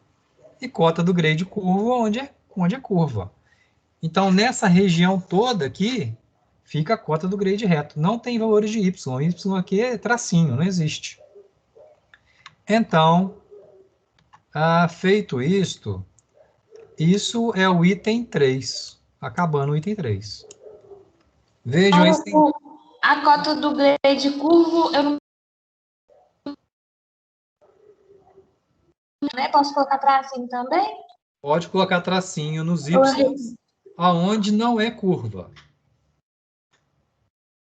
e cota do grade curvo, onde é curva. Então, nessa região toda aqui, fica a cota do grade reto. Não tem valores de y. Y aqui é tracinho, não existe. Então, feito isto, isso é o item 3. Acabando o item 3. Vejam aí. A cota do grade curvo, eu não... Né? Posso colocar tracinho também? Pode colocar tracinho nos y, aonde não é curva.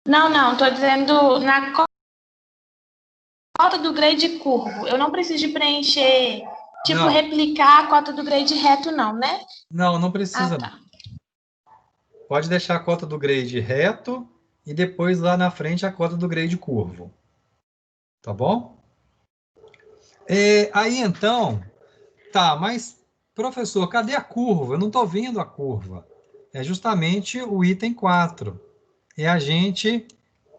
Não, estou dizendo na cota do grade curvo. Eu não preciso de preencher, tipo, replicar a cota do grade reto, não, né? Não precisa. Tá. Pode deixar a cota do grade reto e depois lá na frente a cota do grade curvo. Tá bom? Aí então, tá, mas professor, cadê a curva? Eu não estou vendo a curva. É justamente o item 4. É a gente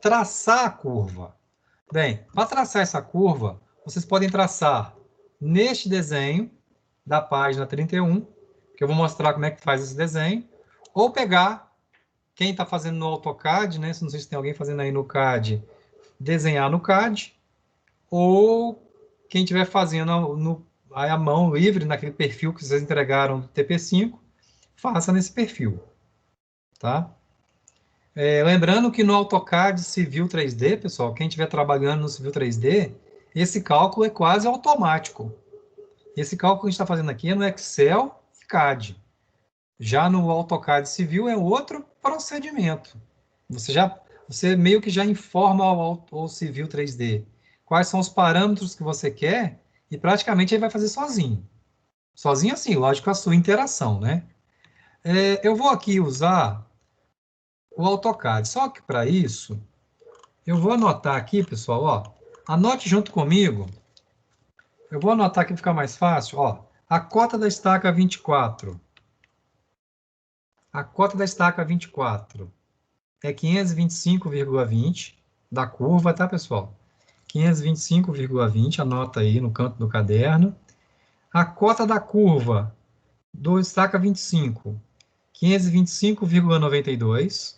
traçar a curva. Bem, para traçar essa curva, vocês podem traçar neste desenho da página 31, que eu vou mostrar como é que faz esse desenho, ou pegar, quem está fazendo no AutoCAD, né? Não sei se tem alguém fazendo aí no CAD, desenhar no CAD, ou quem estiver fazendo aí a mão livre, naquele perfil que vocês entregaram do TP5, faça nesse perfil, tá? Lembrando que no AutoCAD Civil 3D, pessoal, quem estiver trabalhando no Civil 3D, esse cálculo é quase automático. Esse cálculo que a gente está fazendo aqui é no Excel e CAD. Já no AutoCAD Civil é outro procedimento. Você meio que já informa ao Civil 3D quais são os parâmetros que você quer e praticamente ele vai fazer sozinho. Sozinho assim, lógico, a sua interação, né? Eu vou aqui usar o AutoCAD. Só que para isso, eu vou anotar aqui, pessoal, ó. Anote junto comigo. Eu vou anotar aqui para ficar mais fácil, ó. A cota da estaca 24. A cota da estaca 24 é 525,20 da curva, tá, pessoal? 525,20, anota aí no canto do caderno. A cota da curva do estaca 25, 525,92.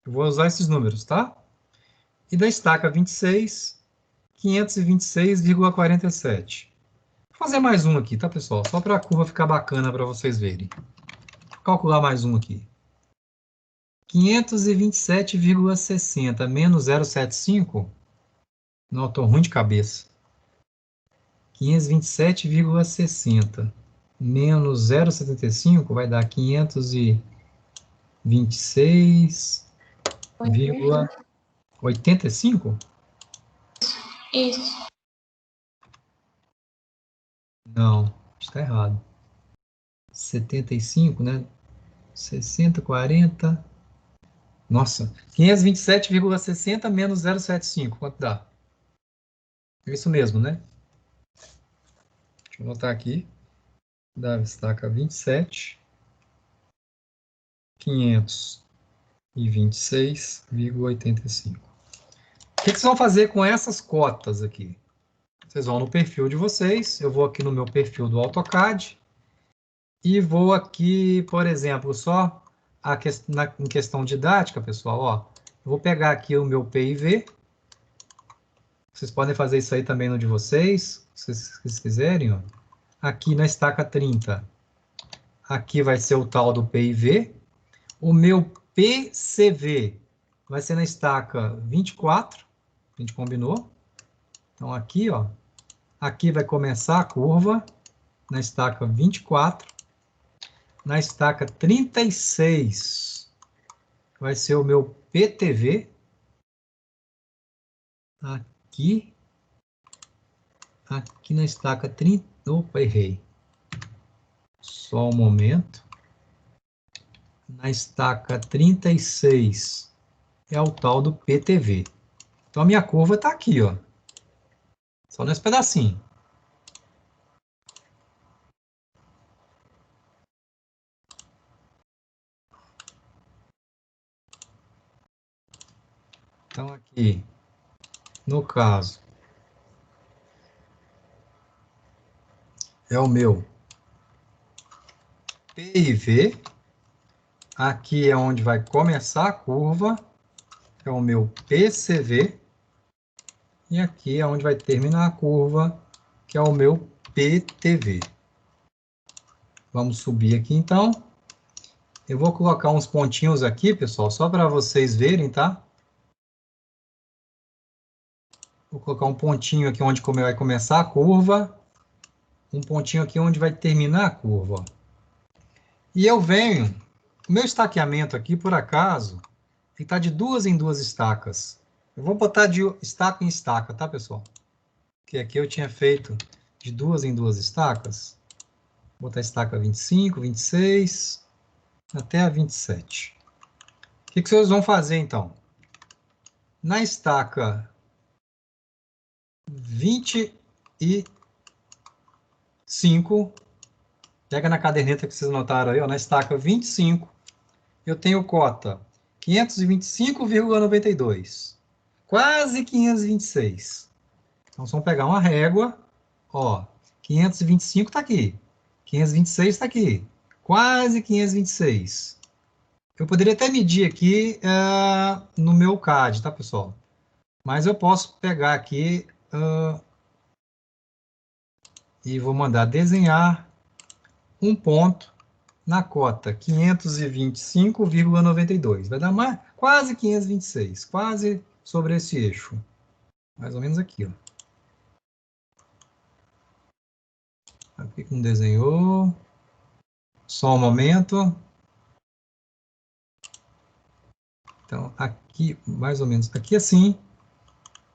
Eu vou usar esses números, tá? E da estaca 26, 526,47. Vou fazer mais um aqui, tá, pessoal? Só para a curva ficar bacana para vocês verem. Vou calcular mais um aqui. 527,60 menos 0,75. Não, estou ruim de cabeça. 527,60 menos 0,75 vai dar 526,85? Isso. Não, está errado. 75, né? 60, 40. Nossa, 527,60 menos 0,75, quanto dá? É isso mesmo, né? Deixa eu anotar aqui. Dá estaca 27, 526,85. O que vocês vão fazer com essas cotas aqui? Vocês vão no perfil de vocês, eu vou aqui no meu perfil do AutoCAD e vou aqui, por exemplo, só em questão didática, pessoal, ó, eu vou pegar aqui o meu PIV. Vocês podem fazer isso aí também no de vocês, se vocês quiserem, ó. Aqui na estaca 30, aqui vai ser o tal do PIV. O meu PCV vai ser na estaca 24, a gente combinou. Então, aqui, ó, aqui vai começar a curva, na estaca 24. Na estaca 36, vai ser o meu PTV. Aqui. Aqui na estaca 30. Opa, errei. Só um momento. Na estaca 36 é o tal do PTV. Então, a minha curva está aqui, ó. Só nesse pedacinho. Então, aqui, no caso, é o meu PIV. Aqui é onde vai começar a curva. É o meu PCV. E aqui é onde vai terminar a curva, que é o meu PTV. Vamos subir aqui, então. Eu vou colocar uns pontinhos aqui, pessoal, só para vocês verem, tá? Vou colocar um pontinho aqui onde vai começar a curva. Um pontinho aqui onde vai terminar a curva. Ó. E eu venho... O meu estaqueamento aqui, por acaso, está de 2 em 2 estacas. Eu vou botar de estaca em estaca, tá, pessoal? Porque aqui eu tinha feito de 2 em 2 estacas. Vou botar a estaca 25, 26, até a 27. O que vocês vão fazer, então? Na estaca 25, pega na caderneta que vocês anotaram aí, ó, na estaca 25, eu tenho cota 525,92. Quase 526. Então, vamos pegar uma régua, ó, 525 está aqui, 526 está aqui, quase 526. Eu poderia até medir aqui no meu CAD, tá, pessoal? Mas eu posso pegar aqui e vou mandar desenhar um ponto na cota 525,92. Vai dar mais, quase 526, quase sobre esse eixo. Mais ou menos aqui, ó. Aqui que não desenhou. Só um momento. Então, aqui, mais ou menos, aqui assim,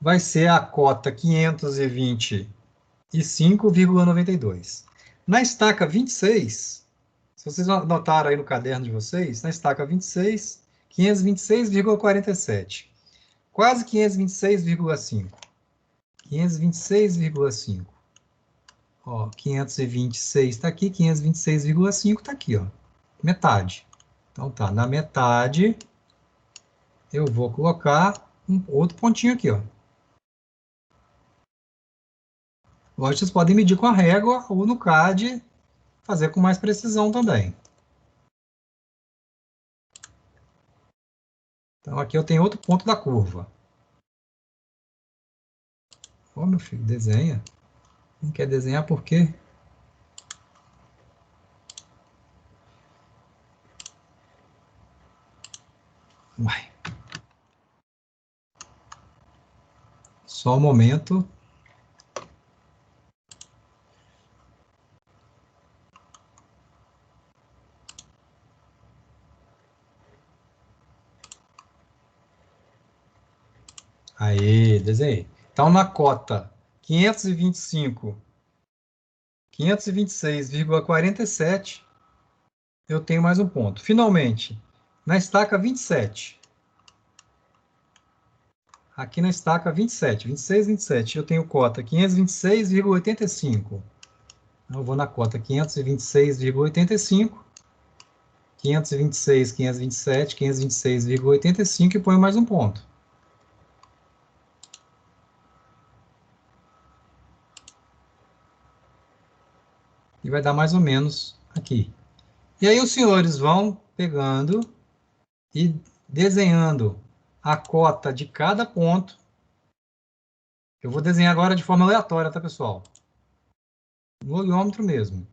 vai ser a cota 525,92. Na estaca 26, se vocês notaram aí no caderno de vocês, na estaca 26, 526,47. Quase 526,5. 526,5. Ó, 526 está aqui, 526,5 está aqui, ó. Metade. Então tá, na metade eu vou colocar um outro pontinho aqui, ó. Lógico, vocês podem medir com a régua ou no CAD, fazer com mais precisão também. Então aqui eu tenho outro ponto da curva. Ó, meu filho, desenha. Não quer desenhar por quê? Uai. Só um momento. Aí, desenhei. Então, na cota 526,47, eu tenho mais um ponto. Finalmente, na estaca 27. Aqui na estaca 27, 26, 27, eu tenho cota 526,85. Eu vou na cota 526,85, 526, 527, 526,85 e ponho mais um ponto. E vai dar mais ou menos aqui. E aí os senhores vão pegando e desenhando a cota de cada ponto. Eu vou desenhar agora de forma aleatória, tá, pessoal? No olhômetro mesmo.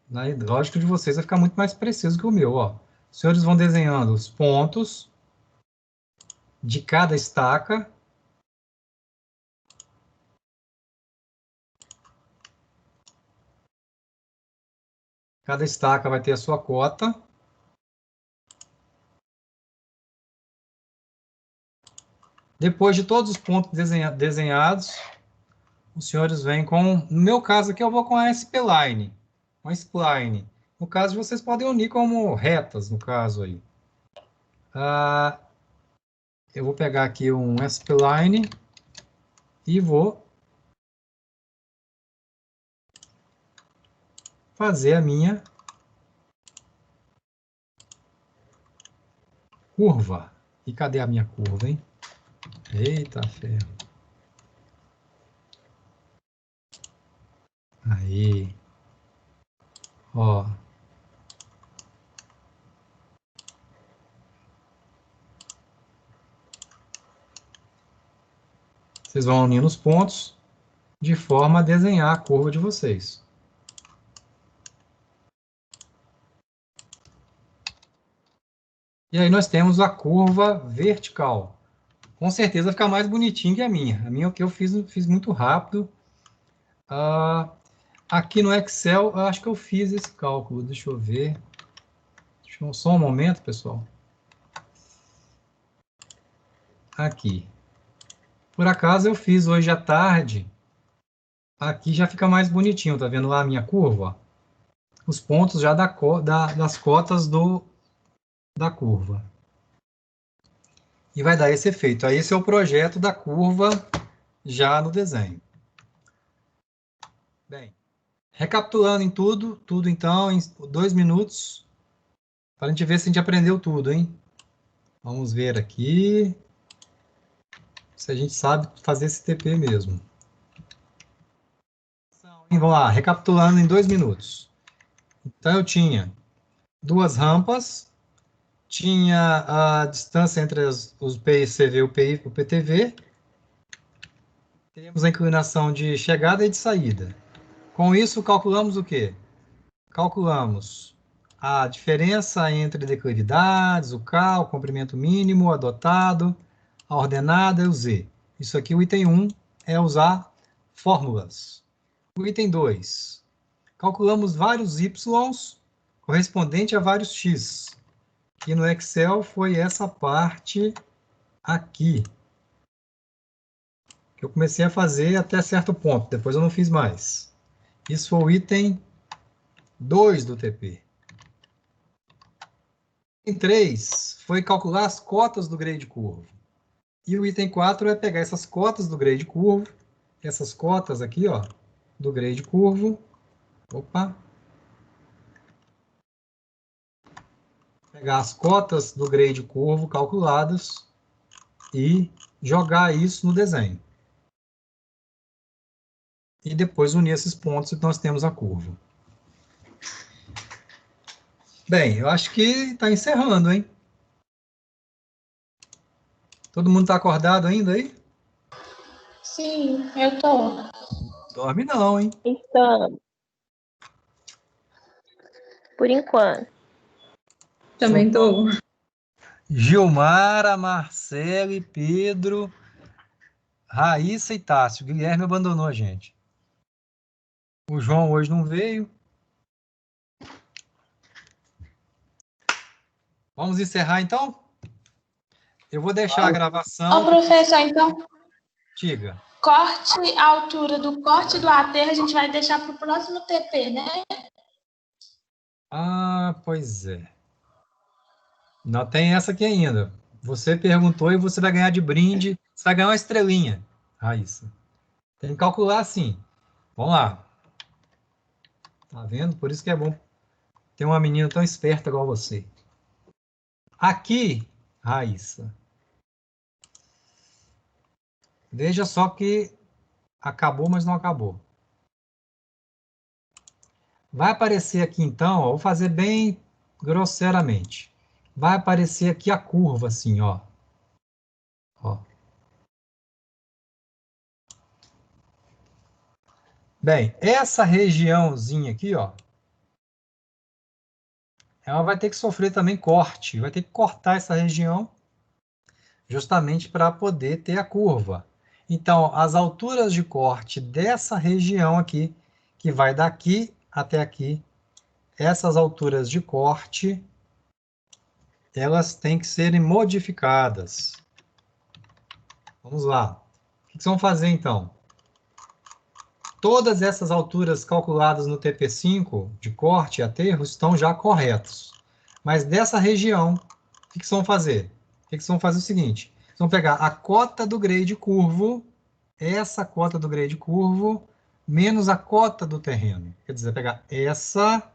Na lógica de vocês vai ficar muito mais preciso que o meu, ó. Os senhores vão desenhando os pontos de cada estaca. Cada estaca vai ter a sua cota. Depois de todos os pontos desenhados, os senhores vêm com... No meu caso aqui, eu vou com a SP-Line. Uma spline. No caso, vocês podem unir como retas, no caso aí. Eu vou pegar aqui um SP-Line e vou fazer a minha curva. E cadê a minha curva, hein? Eita ferro. Aí. Ó. Vocês vão unindo os pontos de forma a desenhar a curva de vocês. E aí nós temos a curva vertical. Com certeza fica mais bonitinho que a minha. A minha o que eu fiz muito rápido. Aqui no Excel, eu acho que eu fiz esse cálculo. Deixa eu ver. Só um momento, pessoal. Aqui. Por acaso eu fiz hoje à tarde. Aqui já fica mais bonitinho. Tá vendo lá a minha curva? Os pontos já das cotas da curva. E vai dar esse efeito. Aí esse é o projeto da curva já no desenho. Bem, recapitulando em tudo então, em 2 minutos, para a gente ver se a gente aprendeu tudo, hein? Vamos ver aqui se a gente sabe fazer esse TP mesmo. Vamos lá, recapitulando em 2 minutos. Então, eu tinha 2 rampas, tinha a distância entre os PCV e o PTV, temos a inclinação de chegada e de saída. Com isso, calculamos o quê? Calculamos a diferença entre declividades, o K, o comprimento mínimo adotado, a ordenada e o Z. Isso aqui, o item 1, é usar fórmulas. O item 2, calculamos vários Y correspondente a vários X. E no Excel foi essa parte aqui, que eu comecei a fazer até certo ponto, depois eu não fiz mais. Isso foi o item 2 do TP. Item 3 foi calcular as cotas do grade curvo. E o item 4 é pegar essas cotas do grade curvo, essas cotas aqui, ó, do grade curvo. Opa. Pegar as cotas do grade curvo calculadas e jogar isso no desenho. E depois unir esses pontos e nós temos a curva. Bem, eu acho que está encerrando, hein? Todo mundo está acordado ainda aí? Sim, eu tô. Dorme não, hein? Estamos. Por enquanto. Também estou. Gilmara, Marcele, Pedro, Raíssa e Tássio. Guilherme abandonou a gente. O João hoje não veio. Vamos encerrar, então? Eu vou deixar a gravação. Ô, professor, então, Diga. corte, a altura do corte do aterro a gente vai deixar para o próximo TP, né? Ah, pois é. Não tem essa aqui ainda. Você perguntou e você vai ganhar de brinde. Você vai ganhar uma estrelinha, Raíssa. Tem que calcular assim. Vamos lá. Tá vendo? Por isso que é bom ter uma menina tão esperta igual você. Aqui, Raíssa. Veja só que acabou, mas não acabou. Vai aparecer aqui, então, ó, vou fazer bem grosseiramente. Vai aparecer aqui a curva, assim, ó. Ó. Bem, essa regiãozinha aqui, ó, ela vai ter que sofrer também corte. Vai ter que cortar essa região justamente para poder ter a curva. Então, as alturas de corte dessa região aqui, que vai daqui até aqui, essas alturas de corte, elas têm que serem modificadas. Vamos lá. O que vocês vão fazer, então? Todas essas alturas calculadas no TP5, de corte e aterro, estão já corretos. Mas dessa região, o que vocês vão fazer? Vocês vão fazer o seguinte. Vocês vão pegar a cota do grade curvo, essa cota do grade curvo, menos a cota do terreno. Quer dizer, pegar essa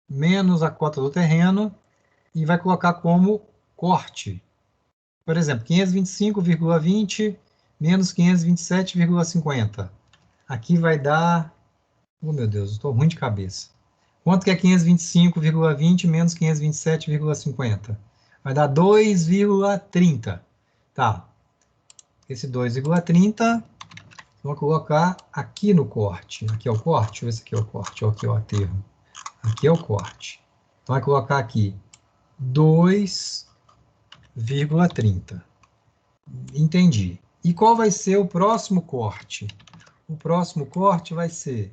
menos a cota do terreno e vai colocar como corte. Por exemplo, 525,20 menos 527,50. Aqui vai dar... Oh, meu Deus, estou ruim de cabeça. Quanto que é 525,20 menos 527,50? Vai dar 2,30. Tá. Esse 2,30, vou colocar aqui no corte. Aqui é o corte? Ou esse aqui é o corte? Ou aqui é o aterro? Aqui é o corte. Então, vai colocar aqui 2,30. Entendi. E qual vai ser o próximo corte? O próximo corte vai ser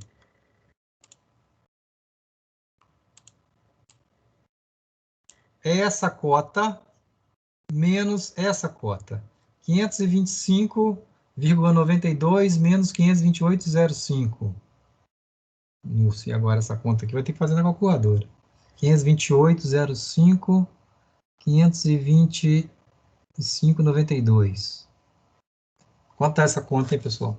essa cota menos essa cota. 525,92 menos 528,05. Nossa, e agora essa conta aqui vai ter que fazer na calculadora. 528,05, 525,92. Quanto é essa conta aí, pessoal?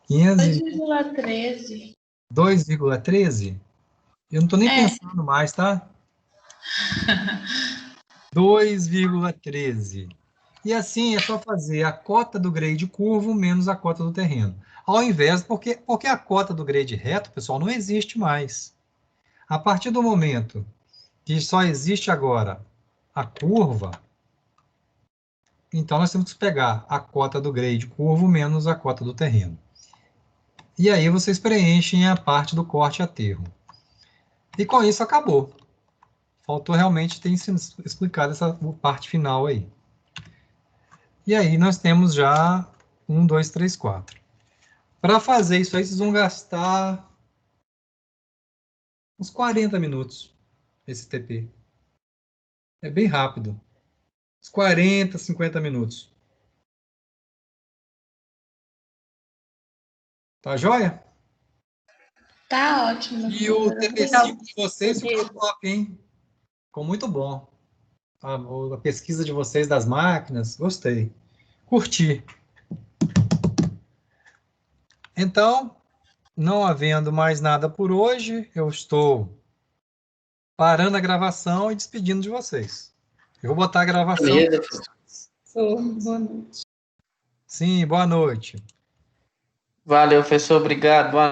2,13. 2,13? Eu não estou nem pensando mais, tá? 2,13. E assim é só fazer a cota do grade curvo menos a cota do terreno. Ao invés, porque a cota do grade reto, pessoal, não existe mais. A partir do momento que só existe agora a curva, então nós temos que pegar a cota do grade curvo menos a cota do terreno. E aí vocês preenchem a parte do corte e aterro. E com isso acabou. Faltou realmente ter explicado essa parte final aí. E aí nós temos já 1, 2, 3, 4. Para fazer isso aí, vocês vão gastar uns 40 minutos, esse TP. É bem rápido. Uns 40, 50 minutos. Tá joia? Tá ótimo. E o TP5 de vocês ficou top, hein? Ficou muito bom. A pesquisa de vocês das máquinas, gostei. Curti. Então, não havendo mais nada por hoje, eu estou parando a gravação e despedindo de vocês. Eu vou botar a gravação. Beleza, professor. Boa noite. Sim, boa noite. Valeu, professor. Obrigado. Boa